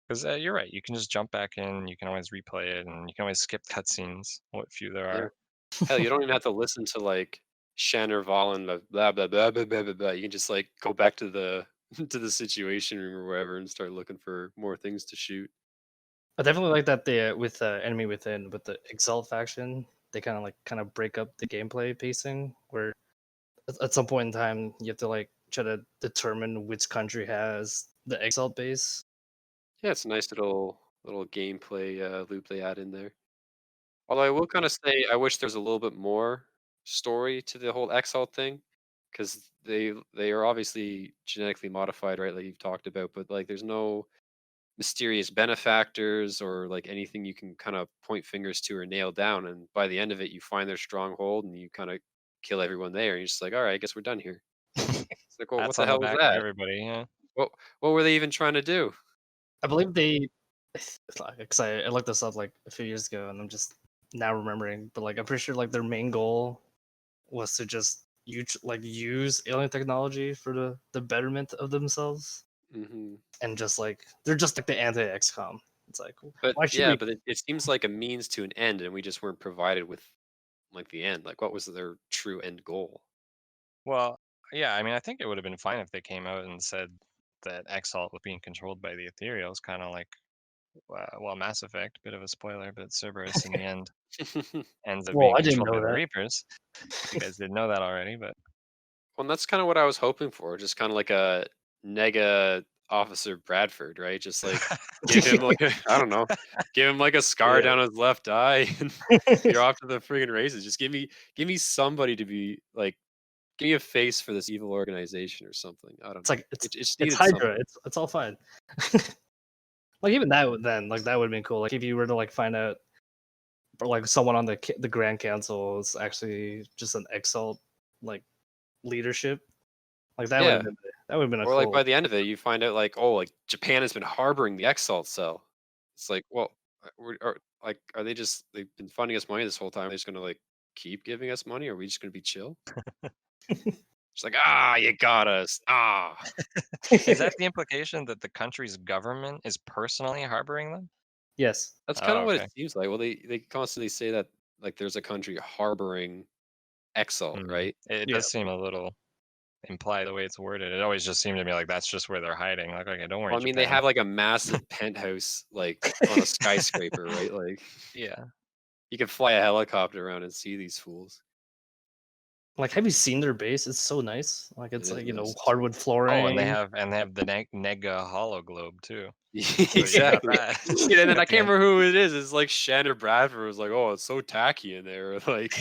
Because you're right, you can just jump back in, you can always replay it, and you can always skip cutscenes, what few there Yeah. are. Hell, you don't even have to listen to like Shen or Valen, blah blah blah blah blah blah blah. You can just like go back to the to the situation room or wherever and start looking for more things to shoot. I definitely like that they with Enemy Within with the Exalt faction, they kind of break up the gameplay pacing where at some point in time you have to like try to determine which country has the Exalt base. Yeah, it's a nice little gameplay loop they add in there. Although I will kind of say I wish there was a little bit more story to the whole Exalt thing, because they are obviously genetically modified, right? Like you've talked about, but like there's no mysterious benefactors or like anything you can kind of point fingers to or nail down. And by the end of it, you find their stronghold and you kind of kill everyone there. And you're just like, all right, I guess we're done here. It's like, well, what That's the on the hell was back of that? everybody, yeah. What were they even trying to do? I believe they, because I looked this up like a few years ago, and I'm just now remembering. But like, I'm pretty sure like their main goal was to just use alien technology for the betterment of themselves, Hmm. and just like they're just like the anti XCOM. It's like, But why should yeah, we? but it seems like a means to an end, and we just weren't provided with like the end. Like, what was their true end goal? Well, yeah, I mean, I think it would have been fine if they came out and said that Exalt was being controlled by the Ethereals, kind of like, well, Mass Effect, bit of a spoiler, but Cerberus in the end ends up Well, being I didn't controlled by know the that. Reapers. You guys didn't know that already, but Well, and that's kind of what I was hoping for, just kind of like a nega Officer Bradford, right? Just like give him like I don't know, give him like a scar Yeah. down his left eye, and you're off to the friggin' races. Just give me somebody to be like, give me a face for this evil organization or something. I don't It's know. like It just it's needed something. Hydra. It's all fine. Like even that then like that would have been cool. Like if you were to like find out or like someone on the Grand Council is actually just an Exalt like leadership. Like Yeah. that would have been a Or like by cool. the end of it, you find out like, oh, like Japan has been harboring the Exalt cell. It's like, well, are they just they've been funding us money this whole time? They're just gonna like keep giving us money? Or are we just gonna be chill? It's like, you got us. Is that the implication that the country's government is personally harboring them? Yes. That's kind Oh, of what it okay. seems like. Well, they constantly say that like there's a country harboring Exalt, Mm. right? It Yeah. does seem a little implied the way it's worded. It always just seemed to me like that's just where they're hiding. Like, okay, don't worry, Well, I mean, they Japan. have like a massive penthouse like on a skyscraper, right? Like Yeah. you can fly a helicopter around and see these fools. Like have you seen their base? It's so nice. Like It it's is like, nice. hardwood Oh, and flooring. they have the Nega Hollow Globe too. So you got Exactly. that Yeah, and then I at the can't end. remember who it is. It's like Shen or Bradford was like, "Oh, it's so tacky in there." Like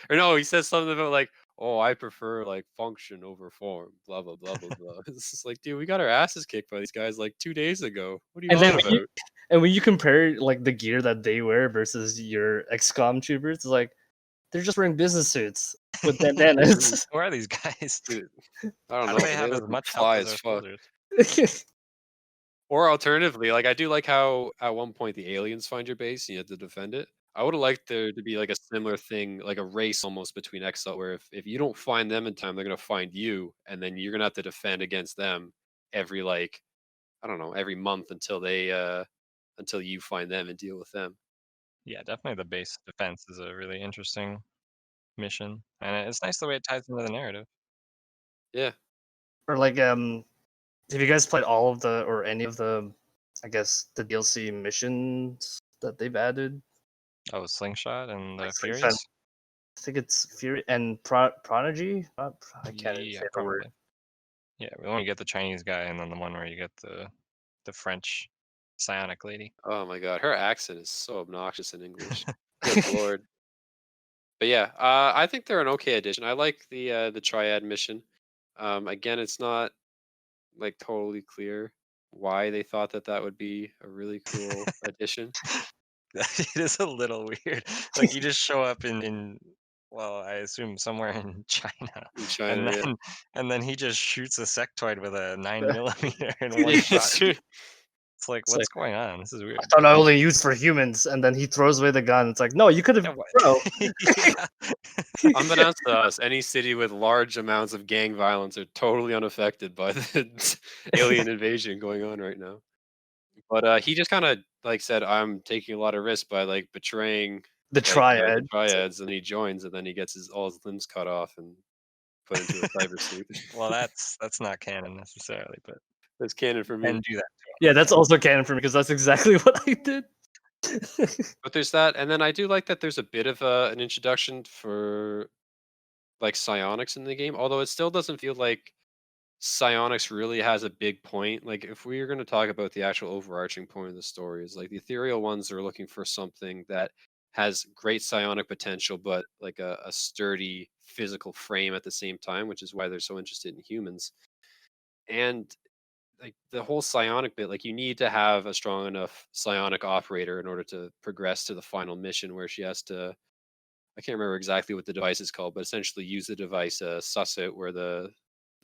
or no, he says something about like, "Oh, I prefer like function over form." Blah blah blah blah blah. It's just like, dude, we got our asses kicked by these guys like 2 days ago. What are you And then on about? when you compare like the gear that they wear versus your XCOM troopers, it's like they're just wearing business suits with bandanas. Who are these guys? Dude, I don't How know, do they but they have as look much health fly as as our fuck. soldiers? Or alternatively, like I do like how at one point the aliens find your base and you have to defend it. I would have liked there to be like a similar thing, like a race almost between Exalt, where if you don't find them in time, they're gonna find you, and then you're gonna have to defend against them every like I don't know, every month until you find them and deal with them. Yeah, definitely the base defense is a really interesting mission, and it's nice the way it ties into the narrative. Yeah. Or like have you guys played all of the or any of the I guess the DLC missions that they've added? Oh, Slingshot and Like the Slingshot, Furies? I think it's Fury and Prodigy. I can't even Yeah, say the word. probably. Yeah, the one you get the Chinese guy, and then the one where you get the French psionic lady. Oh my god, her accent is so obnoxious in English. Good lord. But yeah, I think they're an okay addition. I like the triad mission. Again, it's not like totally clear why they thought that that would be a really cool addition. It is a little weird. Like you just show up in well, I assume somewhere in China, In China, and yeah. then he just shoots a sectoid with a 9mm in one Yeah, shot. sure. It's like, It's like what's going on? This is I weird. thought I only used for humans, and then he throws away the gun. It's like no, you could have, Yeah, what? bro. Yeah. Unbeknownst to us, any city with large amounts of gang violence are totally unaffected by the alien invasion going on right now. But he just kind of like said, "I'm taking a lot of risks by like betraying The the triad. triads," and he joins, and then he gets all his limbs cut off and put into a cyber suit. Well, that's not canon necessarily, but That's canon for and me. do that. Yeah, that's also canon for me because that's exactly what I did. But there's that, and then I do like that there's a bit of an introduction for like psionics in the game, although it still doesn't feel like psionics really has a big point. Like if we are going to talk about the actual overarching point of the story, is like the ethereal ones are looking for something that has great psionic potential, but like a sturdy physical frame at the same time, which is why they're so interested in humans. And like the whole psionic bit, like you need to have a strong enough psionic operator in order to progress to the final mission where she has to I can't remember exactly what the device is called, but essentially use the device, suss out where the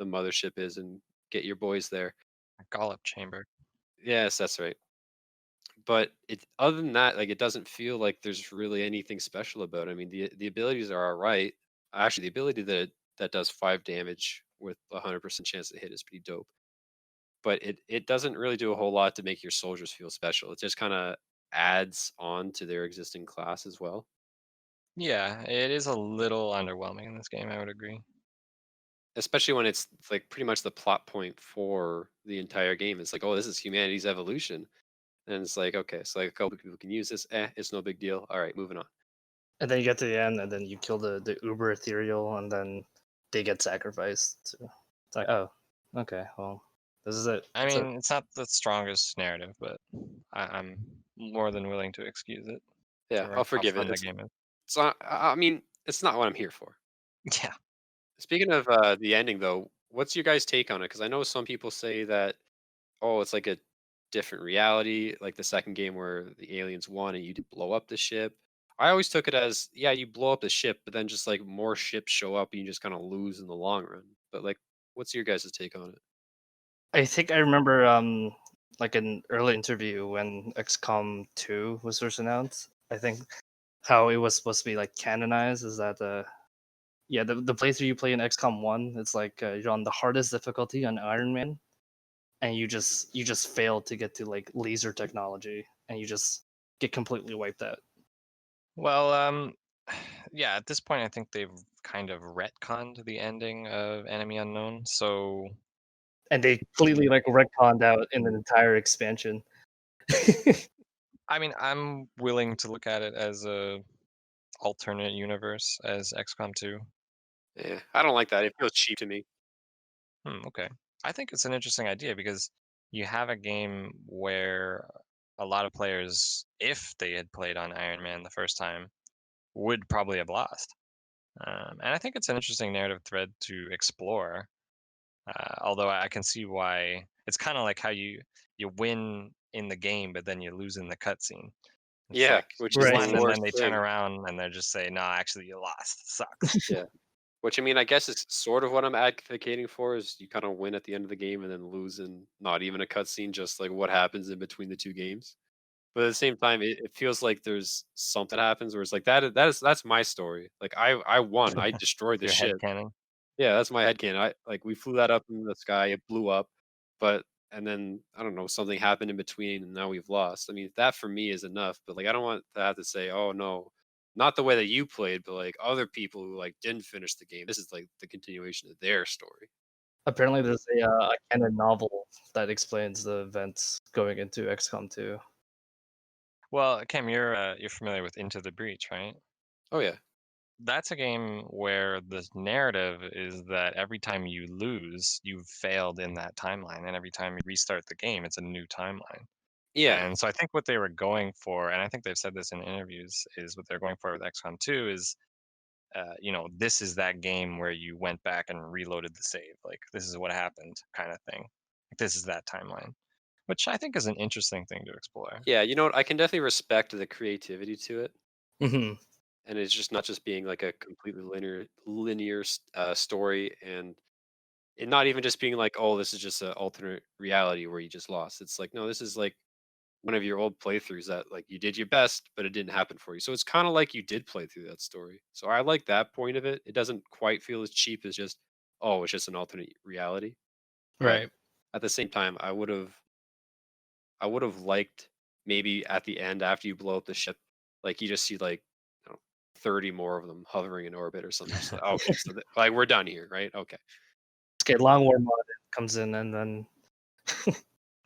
mothership is and get your boys there. A Gollop chamber. Yes, that's right. But it other than that, like it doesn't feel like there's really anything special about it. I mean, the abilities are all right. Actually, the ability that does 5 damage with a 100% chance to hit is pretty dope. But it doesn't really do a whole lot to make your soldiers feel special. It just kind of adds on to their existing class as well. Yeah, it is a little underwhelming in this game. I would agree. Especially when it's like pretty much the plot point for the entire game. It's like, oh, this is humanity's evolution. And it's like, okay, so like a couple people can use this. It's no big deal. All right, moving on. And then you get to the end, and then you kill the uber ethereal, and then they get sacrificed. So it's like, oh, Okay, well, this is it. I So mean, it's not the strongest narrative, but I'm more than willing to excuse it Yeah, for I'll how forgive it. fun the game is. It's not. I mean, it's not what I'm here for. Yeah. Speaking of the ending, though, what's your guys' take on it? Because I know some people say that, oh, it's like a different reality, like the second game where the aliens won and you did blow up the ship. I always took it as, yeah, you blow up the ship, but then just like more ships show up and you just kind of lose in the long run. But like, what's your guys' take on it? I think I remember like an early interview when XCOM 2 was first announced. I think how it was supposed to be like canonized is that yeah, the playthrough you play in XCOM 1, it's like you're on the hardest difficulty on Iron Man, and you just fail to get to like laser technology, and you just get completely wiped out. Well, yeah, at this point, I think they've kind of retconned the ending of Enemy Unknown. So, And they completely like retconned out in an entire expansion. I mean, I'm willing to look at it as a alternate universe as XCOM 2. Yeah, I don't like that. It feels cheap to me. Okay. I think it's an interesting idea because you have a game where a lot of players, if they had played on Iron Man the first time, would probably have lost. And I think it's an interesting narrative thread to explore. Although I can see why it's kind of like how you win in the game, but then you lose in the cutscene. It's Yeah, like which you is the Right. won, and then worst they turn thing. around and they're just say, "No, actually, you lost. Sucks." Yeah. Which I mean, I guess is sort of what I'm advocating for is you kind of win at the end of the game and then lose in not even a cutscene, just like what happens in between the two games. But at the same time, it feels like there's something happens where it's like that's my story. Like I won, I destroyed the Your head ship. cannon. Yeah, that's my headcanon. I like we flew that up in the sky, it blew up, but and then I don't know, something happened in between and now we've lost. I mean, that for me is enough, but like I don't want to have to say, "Oh no, not the way that you played, but like other people who like didn't finish the game. This is like the continuation of their story." Apparently, there's a canon novel that explains the events going into XCOM 2. Well, Cam, you're familiar with Into the Breach, right? Oh yeah. That's a game where the narrative is that every time you lose, you've failed in that timeline, and every time you restart the game, it's a new timeline. Yeah. And so I think what they were going for, and I think they've said this in interviews, is what they're going for with XCOM 2 is, this is that game where you went back and reloaded the save. Like, this is what happened, kind of thing. Like, this is that timeline, which I think is an interesting thing to explore. Yeah, you know what? I can definitely respect the creativity to it. Hmm. And it's just not just being like a completely linear story and not even just being like, oh, this is just an alternate reality where you just lost. It's like, no, this is like one of your old playthroughs that like you did your best, but it didn't happen for you. So it's kind of like you did play through that story. So I like that point of it. It doesn't quite feel as cheap as just, oh, it's just an alternate reality. But Right. at the same time, I would have liked maybe at the end after you blow up the ship, like you just see like I don't know, 30 more of them hovering in orbit or something. Just like, okay, so like we're done here, right? Okay. Okay, Long War mod comes in, and then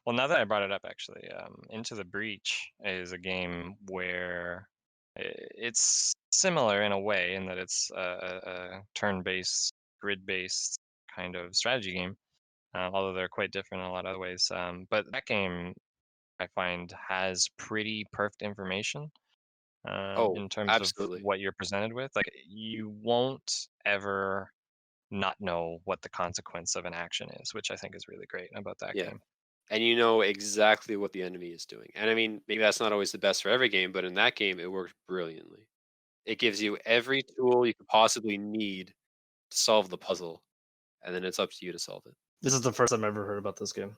Well, now that I brought it up, actually, Into the Breach is a game where it's similar in a way in that it's a turn-based, grid-based kind of strategy game, although they're quite different in a lot of other ways. But that game, I find, has pretty perfect information Oh, in terms of absolutely. what you're presented with. Like, you won't ever not know what the consequence of an action is, which I think is really great about that Yeah. game. And you know exactly what the enemy is doing. And I mean, maybe that's not always the best for every game, but in that game, it worked brilliantly. It gives you every tool you could possibly need to solve the puzzle, and then it's up to you to solve it. this is the first time I've ever heard about this game.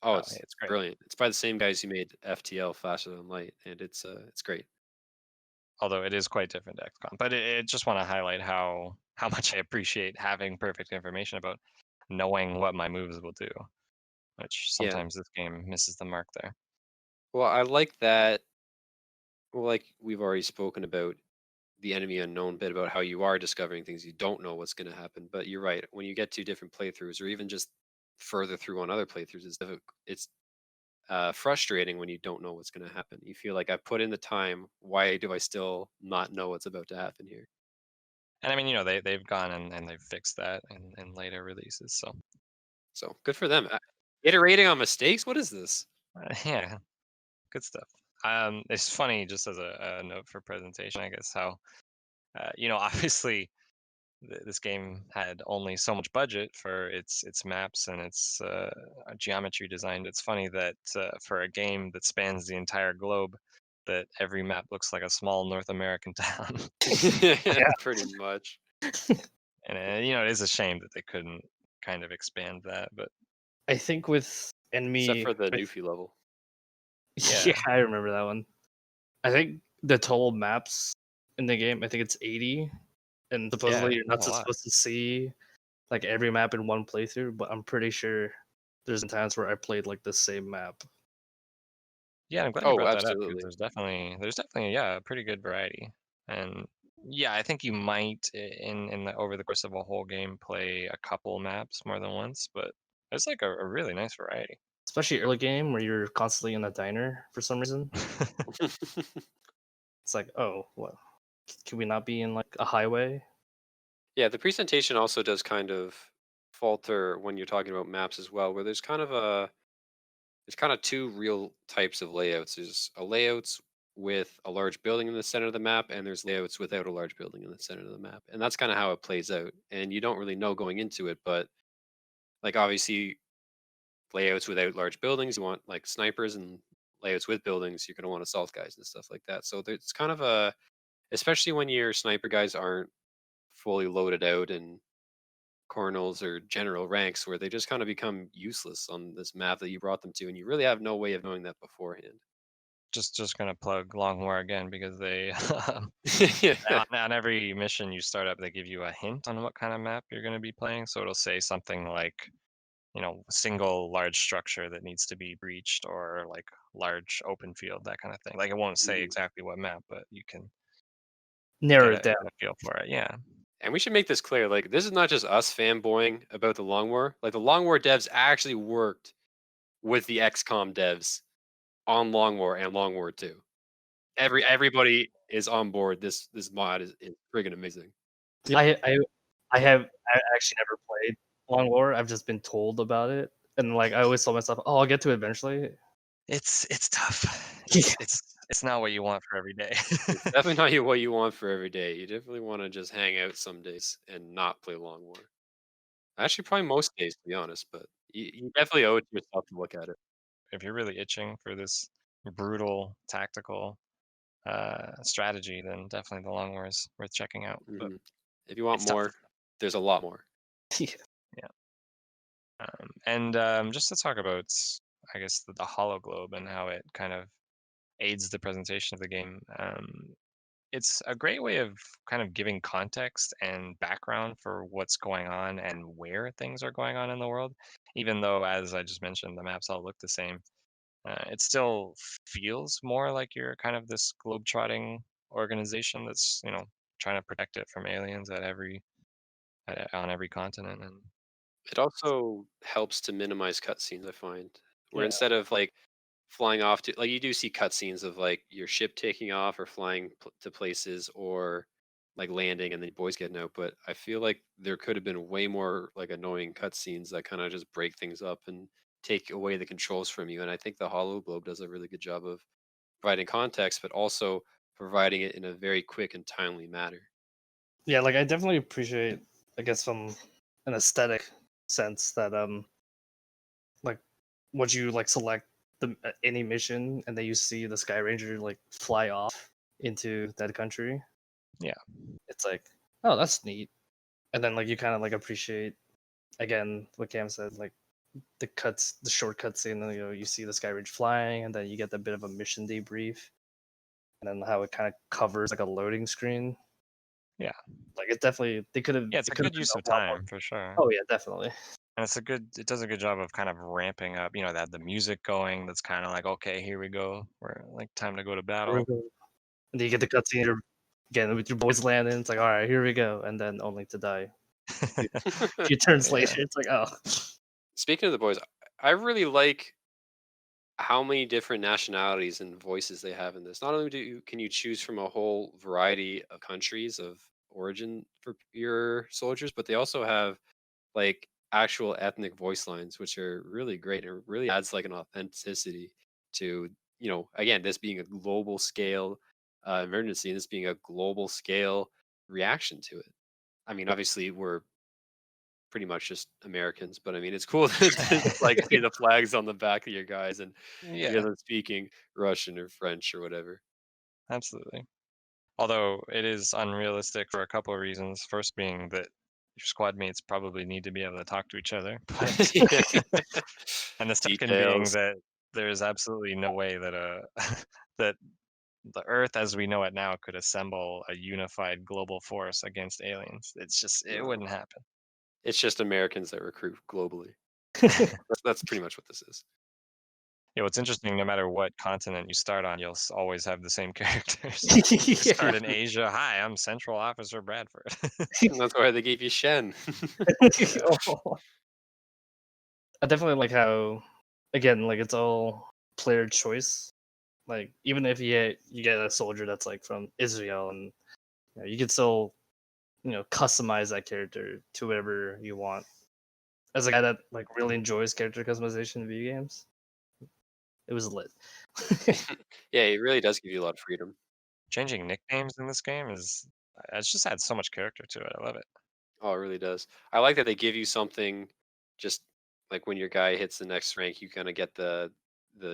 Oh, Oh, it's it's great. brilliant. It's by the same guys who made FTL Faster Than Light, and it's great. Although it is quite different to XCOM. But it just want to highlight how much I appreciate having perfect information about knowing what my moves will do, which Yeah. sometimes this game misses the mark there. Well, I like that. Well, like we've already spoken about the enemy unknown bit about how you are discovering things you don't know what's going to happen. But you're right. When you get to different playthroughs, or even just further through on other playthroughs, it's frustrating when you don't know what's going to happen. You feel like I've put in the time. Why do I still not know what's about to happen here? And I mean, they've gone and they've fixed that in later releases. So So good for them. Iterating on mistakes. What is this? Yeah, good stuff. It's funny, just as a note for presentation, I guess, how obviously this game had only so much budget for its maps and its geometry design. It's funny that for a game that spans the entire globe, that every map looks like a small North American town. Yeah. Pretty much. And it is a shame that they couldn't kind of expand that, but I think with Except enemy, for the Newfie level. yeah, Yeah. I remember that one. I think the total maps in the game, I think it's 80, and supposedly you're not not a lot. supposed to see like every map in one playthrough. But I'm pretty sure there's been times where I played like the same map. Yeah, I'm glad you Oh, brought that up because absolutely. there's definitely a pretty good variety. And yeah, I think you might in the over the course of a whole game play a couple maps more than once, but it's like a really nice variety. Especially early game where you're constantly in a diner for some reason. It's like, oh, what? Can we not be in like a highway? Yeah, the presentation also does kind of falter when you're talking about maps as well, where there's kind of two real types of layouts. There's a layouts with a large building in the center of the map, and there's layouts without a large building in the center of the map. And that's kind of how it plays out. And you don't really know going into it, but like obviously layouts without large buildings, you want like snipers, and layouts with buildings, you're gonna want assault guys and stuff like that. So there's kind of especially when your sniper guys aren't fully loaded out and colonels or general ranks where they just kind of become useless on this map that you brought them to, and you really have no way of knowing that beforehand. Just gonna plug Long War again because they Yeah. on every mission you start up, they give you a hint on what kind of map you're gonna be playing. So it'll say something like, single large structure that needs to be breached or like large open field, that kind of thing. Like it won't say Mhm. exactly what map, but you can Narrow get it a down. get a feel for it. Yeah. And we should make this clear. Like, this is not just us fanboying about the Long War. Like, the Long War devs actually worked with the XCOM devs on Long War and Long War 2. Everybody is on board. This mod is friggin' amazing. I actually never played Long War. I've just been told about it, and like I always told myself, oh, I'll get to it eventually. It's tough. Yeah. It's not what you want for every day. It's definitely not what you want for every day. You definitely want to just hang out some days and not play Long War. Actually, probably most days, to be honest. But you definitely owe it to yourself to look at it. If you're really itching for this brutal tactical strategy, then definitely the Long War is worth checking out. But Mhm. If you want it's tough. more, there's a lot more. Yeah. Yeah. And just to talk about, I guess, the Hollow Globe and how it kind of aids the presentation of the game. It's a great way of kind of giving context and background for what's going on and where things are going on in the world. Even though, as I just mentioned, the maps all look the same, it still feels more like you're kind of this globe-trotting organization that's trying to protect it from aliens on every continent. And It also helps to minimize cutscenes, I find. Where Yeah. instead of like flying off to like you do see cutscenes of like your ship taking off or flying to places or like landing and then boys getting out, but I feel like there could have been way more like annoying cutscenes that kind of just break things up and take away the controls from you. And I think the Hollow Globe does a really good job of providing context, but also providing it in a very quick and timely manner. Yeah, like I definitely appreciate, I guess, from an aesthetic sense that like once you like select any mission and then you see the Sky Ranger like fly off into that country, yeah, it's like, oh, that's neat. And then like you kind of like appreciate again what Cam said, like the short cutscene, and you see the Sky Ranger flying, and then you get a bit of a mission debrief, and then how it kind of covers like a loading screen. yeah, Like it definitely they could have yeah. It's it a could have good been use of a lot more. time for sure. Oh yeah, definitely. And it does a good job of kind of ramping up, they have the music going that's kind of like, okay, here we go. We're like time to go to battle. And then you get the cutscene again with your boys landing. It's like, all right, here we go, and then only to die a few turns Yeah. later. It's like, oh, Speaking of the boys, I really like how many different nationalities and voices they have in this. Not only can you choose from a whole variety of countries of origin for your soldiers, but they also have like actual ethnic voice lines, which are really great. It really adds like an authenticity to, again, this being a global scale emergency and this being a global scale reaction to it. I mean, obviously, we're pretty much just Americans, but I mean, it's cool to like see the flags on the back of your guys and hear Yeah, them speaking Russian or French or whatever. absolutely. Although it is unrealistic for a couple of reasons. First being that your squad mates probably need to be able to talk to each other, but Yeah. and the second being Details. that there is absolutely no way that that the Earth as we know it now could assemble a unified global force against aliens. It No, wouldn't happen. it's just Americans that recruit globally. That's pretty much what this is. Yeah, what's interesting, no matter what continent you start on, you'll always have the same characters. You start Yeah. in Asia. Hi, I'm Central Officer Bradford. And that's why they gave you Shen. Oh. I definitely like how, again, like it's all player choice. Like even if you get a soldier that's like from Israel, and you can still customize that character to whatever you want. As a guy that like really enjoys character customization in video games, it was lit. Yeah, it really does give you a lot of freedom. Changing nicknames in this game it's just adds so much character to it. I love it. Oh, it really does. I like that they give you something just like when your guy hits the next rank, you kind of get the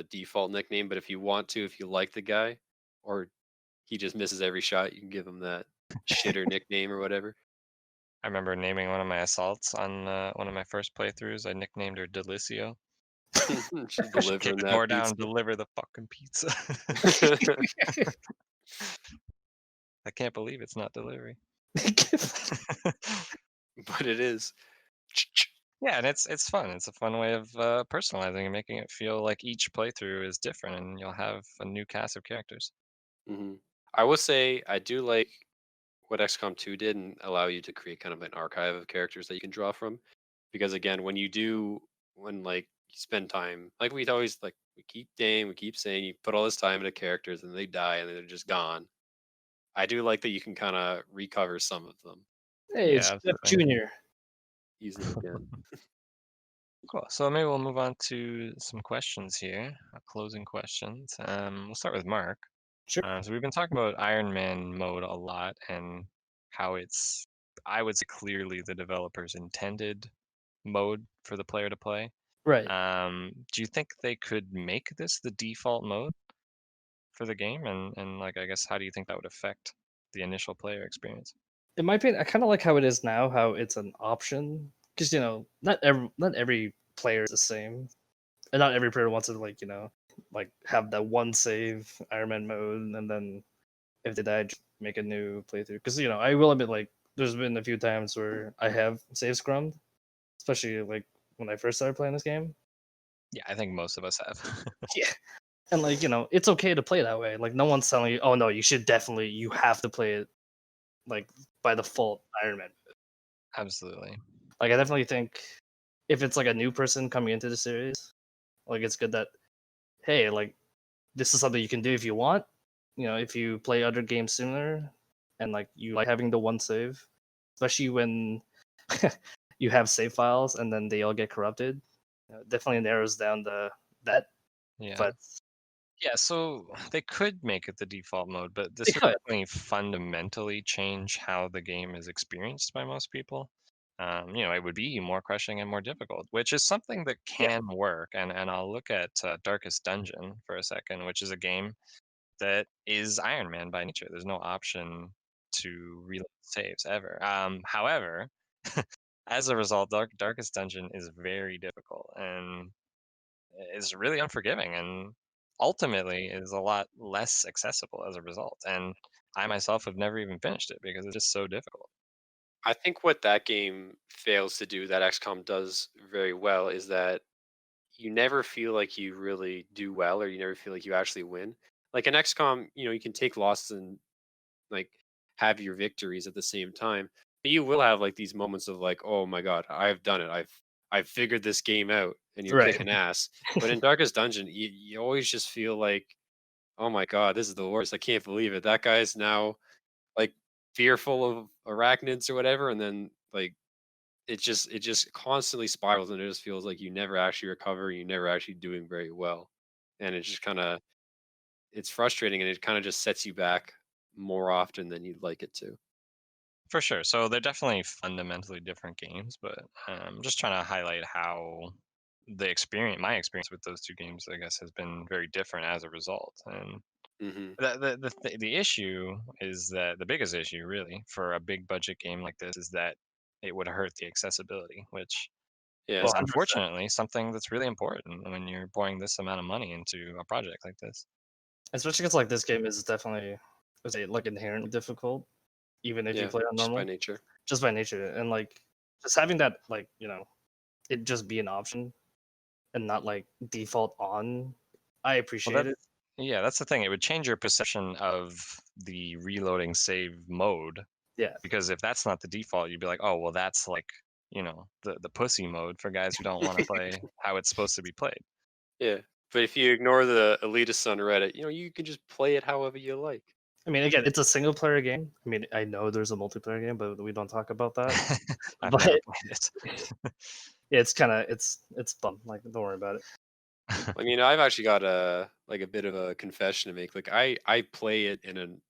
default nickname, but if you want to, if you like the guy or he just misses every shot, you can give him that shitter nickname or whatever. I remember naming one of my assaults on one of my first playthroughs. I nicknamed her Delicio. She's She kicked delivering the that door down, pizza. deliver the fucking pizza. I can't believe it's not delivery. But it is. Yeah, and it's fun. It's a fun way of personalizing and making it feel like each playthrough is different, and you'll have a new cast of characters. Mhm. I will say I do like what XCOM 2 did and allow you to create kind of an archive of characters that you can draw from. Because again, when like you spend time, like we always like, we keep saying you put all this time into characters and they die and then they're just gone. I do like that you can kind of recover some of them, Hey, Yeah, it's Jeff absolutely. Jr. use them again. Cool. So maybe we'll move on to some questions here, closing questions. We'll start with Mark. Sure. So we've been talking about Ironman Mode a lot and how it's, I would say, clearly the developers intended mode for the player to play. Right. Do you think they could make this the default mode for the game? And like, I guess, how do you think that would affect the initial player experience? In my opinion, I kind of like how it is now, how it's an option, because not every player is the same, and not every player wants to like have that one save Ironman mode, and then if they die, just make a new playthrough. Because I will admit, like there's been a few times where I have save scrummed, especially like when I first started playing this game. Yeah, I think most of us have. Yeah. And like it's okay to play that way. Like no one's telling you, oh no, you have to play it like by default Ironman. Absolutely. Like I definitely think if it's like a new person coming into the series, like it's good that hey, like this is something you can do if you want. If you play other games similar and like you like having the one save, especially when you have save files and then they all get corrupted. Definitely narrows down that. Yeah. But Yeah, so they could make it the default mode, but they this would could. definitely fundamentally change how the game is experienced by most people. It would be more crushing and more difficult, which is something that Yeah. can work. And I'll look at Darkest Dungeon for a second, which is a game that is Iron Man by nature. There's no option to reload saves ever. However, as a result, Darkest Dungeon is very difficult and is really unforgiving and ultimately is a lot less accessible as a result. And I myself have never even finished it because it's just so difficult. I think what that game fails to do that XCOM does very well is that you never feel like you really do well or you never feel like you actually win. Like in XCOM, you can take losses and like have your victories at the same time. But you will have like these moments of like, oh my god, I've done it. I've figured this game out, and you're Right. kicking ass. But in Darkest Dungeon, you always just feel like, oh my god, this is the worst. I can't believe it. That guy's now like fearful of arachnids or whatever, and then like it just constantly spirals, and it just feels like you never actually recover, you're never actually doing very well. And it just kind of it's frustrating, and it kind of just sets you back more often than you'd like it to. For sure. So they're definitely fundamentally different games, but just trying to highlight how my experience with those two games, I guess, has been very different as a result. And Hmm. the issue is that the biggest issue, really, for a big budget game like this is that it would hurt the accessibility, which Yeah. is Well, 100%. unfortunately something that's really important when you're pouring this amount of money into a project like this. Especially because like this game is definitely, let's say, like inherently difficult, even if you Yeah, play on just by normal, nature. just by nature. And like just having that, like, it just be an option and not like default on, I Well, appreciate it. yeah, that's the thing. It would change your perception of the reloading save mode Yeah. because if that's not the default, you'd be like, oh, well, that's like, the pussy mode for guys who don't want to play how it's supposed to be played. Yeah, but if you ignore the elitists on Reddit, you can just play it however you like. I mean, again, it's a single player game. I mean, I know there's a multiplayer game, but we don't talk about that. I've But never played it. it's kind of it's fun. Like, don't worry about it. I mean, I've actually got a bit of a confession to make. Like, I play it in an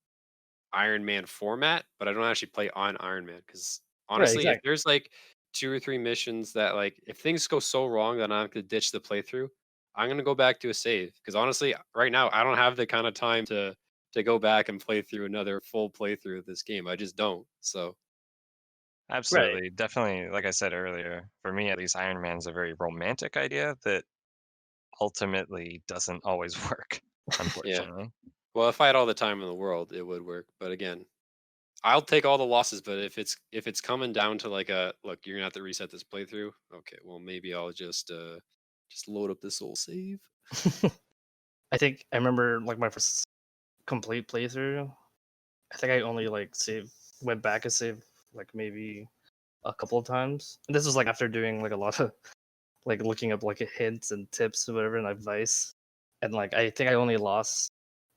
Iron Man format, but I don't actually play on Iron Man because Right, honestly, if exactly. there's like 2 or 3 missions that like if things go so wrong that I have to ditch the playthrough, I'm gonna go back to a save because honestly, right now I don't have the kind of time to go back and play through another full playthrough of this game. I just don't. So Right. Absolutely. Definitely, like I said earlier, for me at least, Iron Man's a very romantic idea that ultimately doesn't always work, yeah. unfortunately. Well, if I had all the time in the world, it would work. But again, I'll take all the losses. But if it's coming down to like a look, you're gonna have to reset this playthrough. Okay, well maybe I'll just load up this old save. I think I remember like my first complete playthrough. I think I only like went back and saved like maybe a couple of times. And this was like after doing like a lot of like looking up like hints and tips or whatever and advice. And like I think I only lost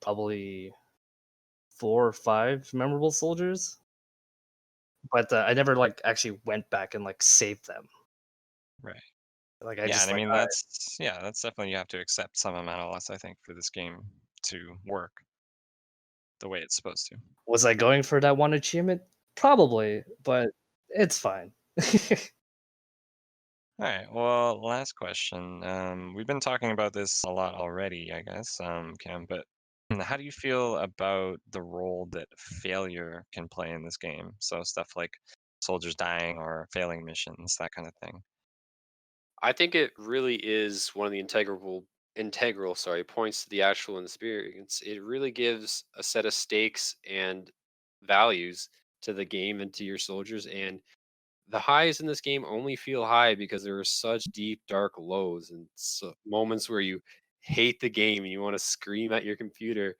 probably 4 or 5 memorable soldiers, but I never like actually went back and like saved them. Right. Like I Yeah, and just I like mean all right, that's definitely you have to accept some amount of loss, I think, for this game to work the way it's supposed to. was I going for that one achievement? Probably, but it's fine. All right. Well, last question. We've been talking about this a lot already, I guess, Cam, but how do you feel about the role that failure can play in this game? So stuff like soldiers dying or failing missions, that kind of thing. I think it really is one of the integral points to the actual experience. It really gives a set of stakes and values to the game and to your soldiers. And the highs in this game only feel high because there are such deep, dark lows and moments where you hate the game and you want to scream at your computer.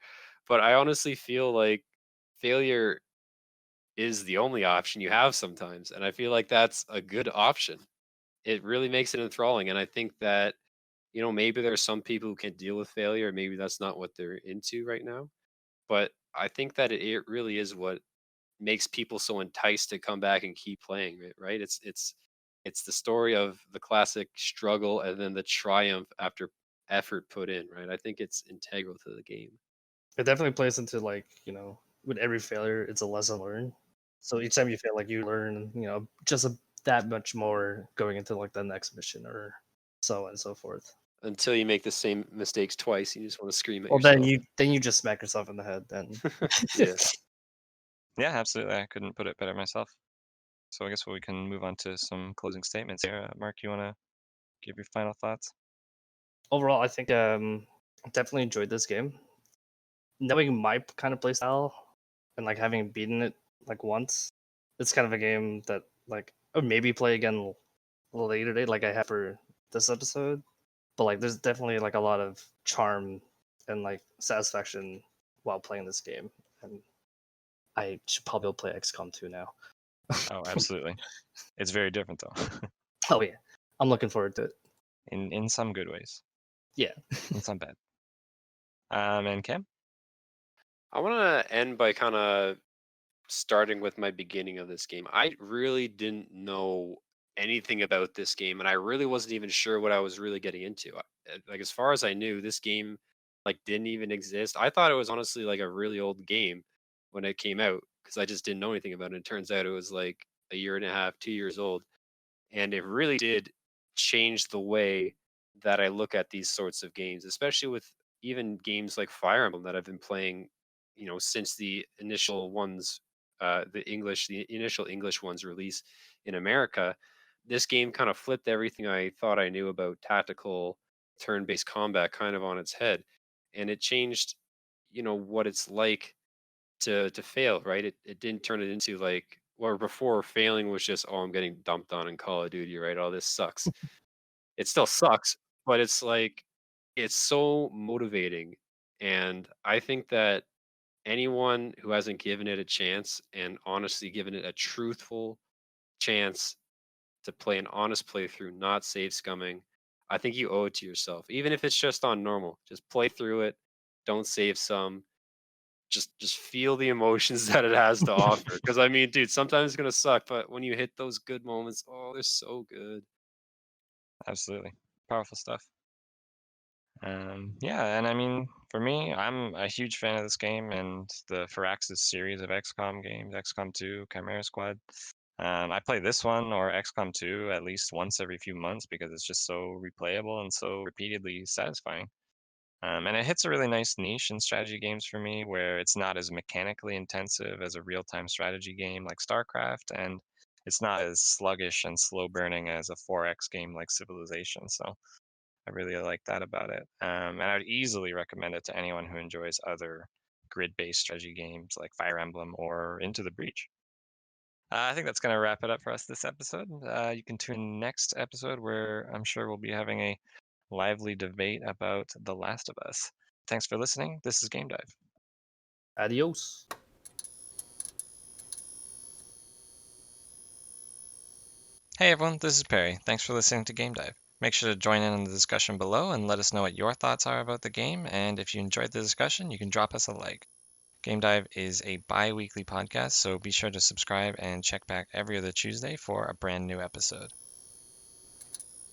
But I honestly feel like failure is the only option you have sometimes. And I feel like that's a good option. It really makes it enthralling. And I think that, maybe there are some people who can't deal with failure. Maybe that's not what they're into right now. But I think that it really is what makes people so enticed to come back and keep playing it, right? It's the story of the classic struggle and then the triumph after effort put in, right? I think it's integral to the game. It definitely plays into like, with every failure, it's a lesson learned. So each time you fail, like you learn, that much more going into like the next mission or so on and so forth. Until you make the same mistakes twice, you just want to scream at Well, then yourself. you just smack yourself in the head. Then Yeah. Yeah, absolutely. I couldn't put it better myself. So I guess we can move on to some closing statements here. Mark, you want to give your final thoughts? overall, I think definitely enjoyed this game. Knowing my kind of play style and like having beaten it like once, it's kind of a game that like I would maybe play again later date, like I have for this episode. But like, there's definitely like a lot of charm and like satisfaction while playing this game, and I should probably play XCOM 2 now. Oh, absolutely. It's very different though, Oh yeah, I'm looking forward to it. in some good ways, Yeah. in some bad. And Cam? I want to end by kind of starting with my beginning of this game. I really didn't know anything about this game, and I really wasn't even sure what I was really getting into. Like as far as I knew, this game like didn't even exist. I thought it was honestly like a really old game when it came out because I just didn't know anything about it. It turns out it was like a year and a half, 2 years old, and it really did change the way that I look at these sorts of games, especially with even games like Fire Emblem that I've been playing, since the initial ones, the initial English ones release in America. This game kind of flipped everything I thought I knew about tactical turn-based combat kind of on its head, and it changed, what it's like to fail, right? It didn't turn it into like where before failing was just, oh, I'm getting dumped on in Call of Duty, right? Oh, this sucks. It still sucks, but it's like it's so motivating. And I think that anyone who hasn't given it a chance and honestly given it a truthful chance to play an honest playthrough, not save scumming, I think you owe it to yourself. Even if it's just on normal, just play through it. Don't save some, just feel the emotions that it has to offer. Because I mean, dude, sometimes it's gonna suck, but when you hit those good moments, oh, they're so good. Absolutely. Powerful stuff. Yeah, and I mean, for me, I'm a huge fan of this game and the Firaxis series of XCOM games, XCOM 2, Chimera Squad. I play this one or XCOM 2 at least once every few months because it's just so replayable and so repeatedly satisfying. And it hits a really nice niche in strategy games for me where it's not as mechanically intensive as a real-time strategy game like StarCraft, and it's not as sluggish and slow burning as a 4X game like Civilization. So I really like that about it. And I would easily recommend it to anyone who enjoys other grid-based strategy games like Fire Emblem or Into the Breach. I think that's going to wrap it up for us this episode. You can tune in next episode where I'm sure we'll be having a lively debate about The Last of Us. Thanks for listening. This is GameDive. Adios. Hey everyone, this is Perry. Thanks for listening to GameDive. Make sure to join in on the discussion below and let us know what your thoughts are about the game. And if you enjoyed the discussion, you can drop us a like. GameDive is a bi-weekly podcast, so be sure to subscribe and check back every other Tuesday for a brand new episode.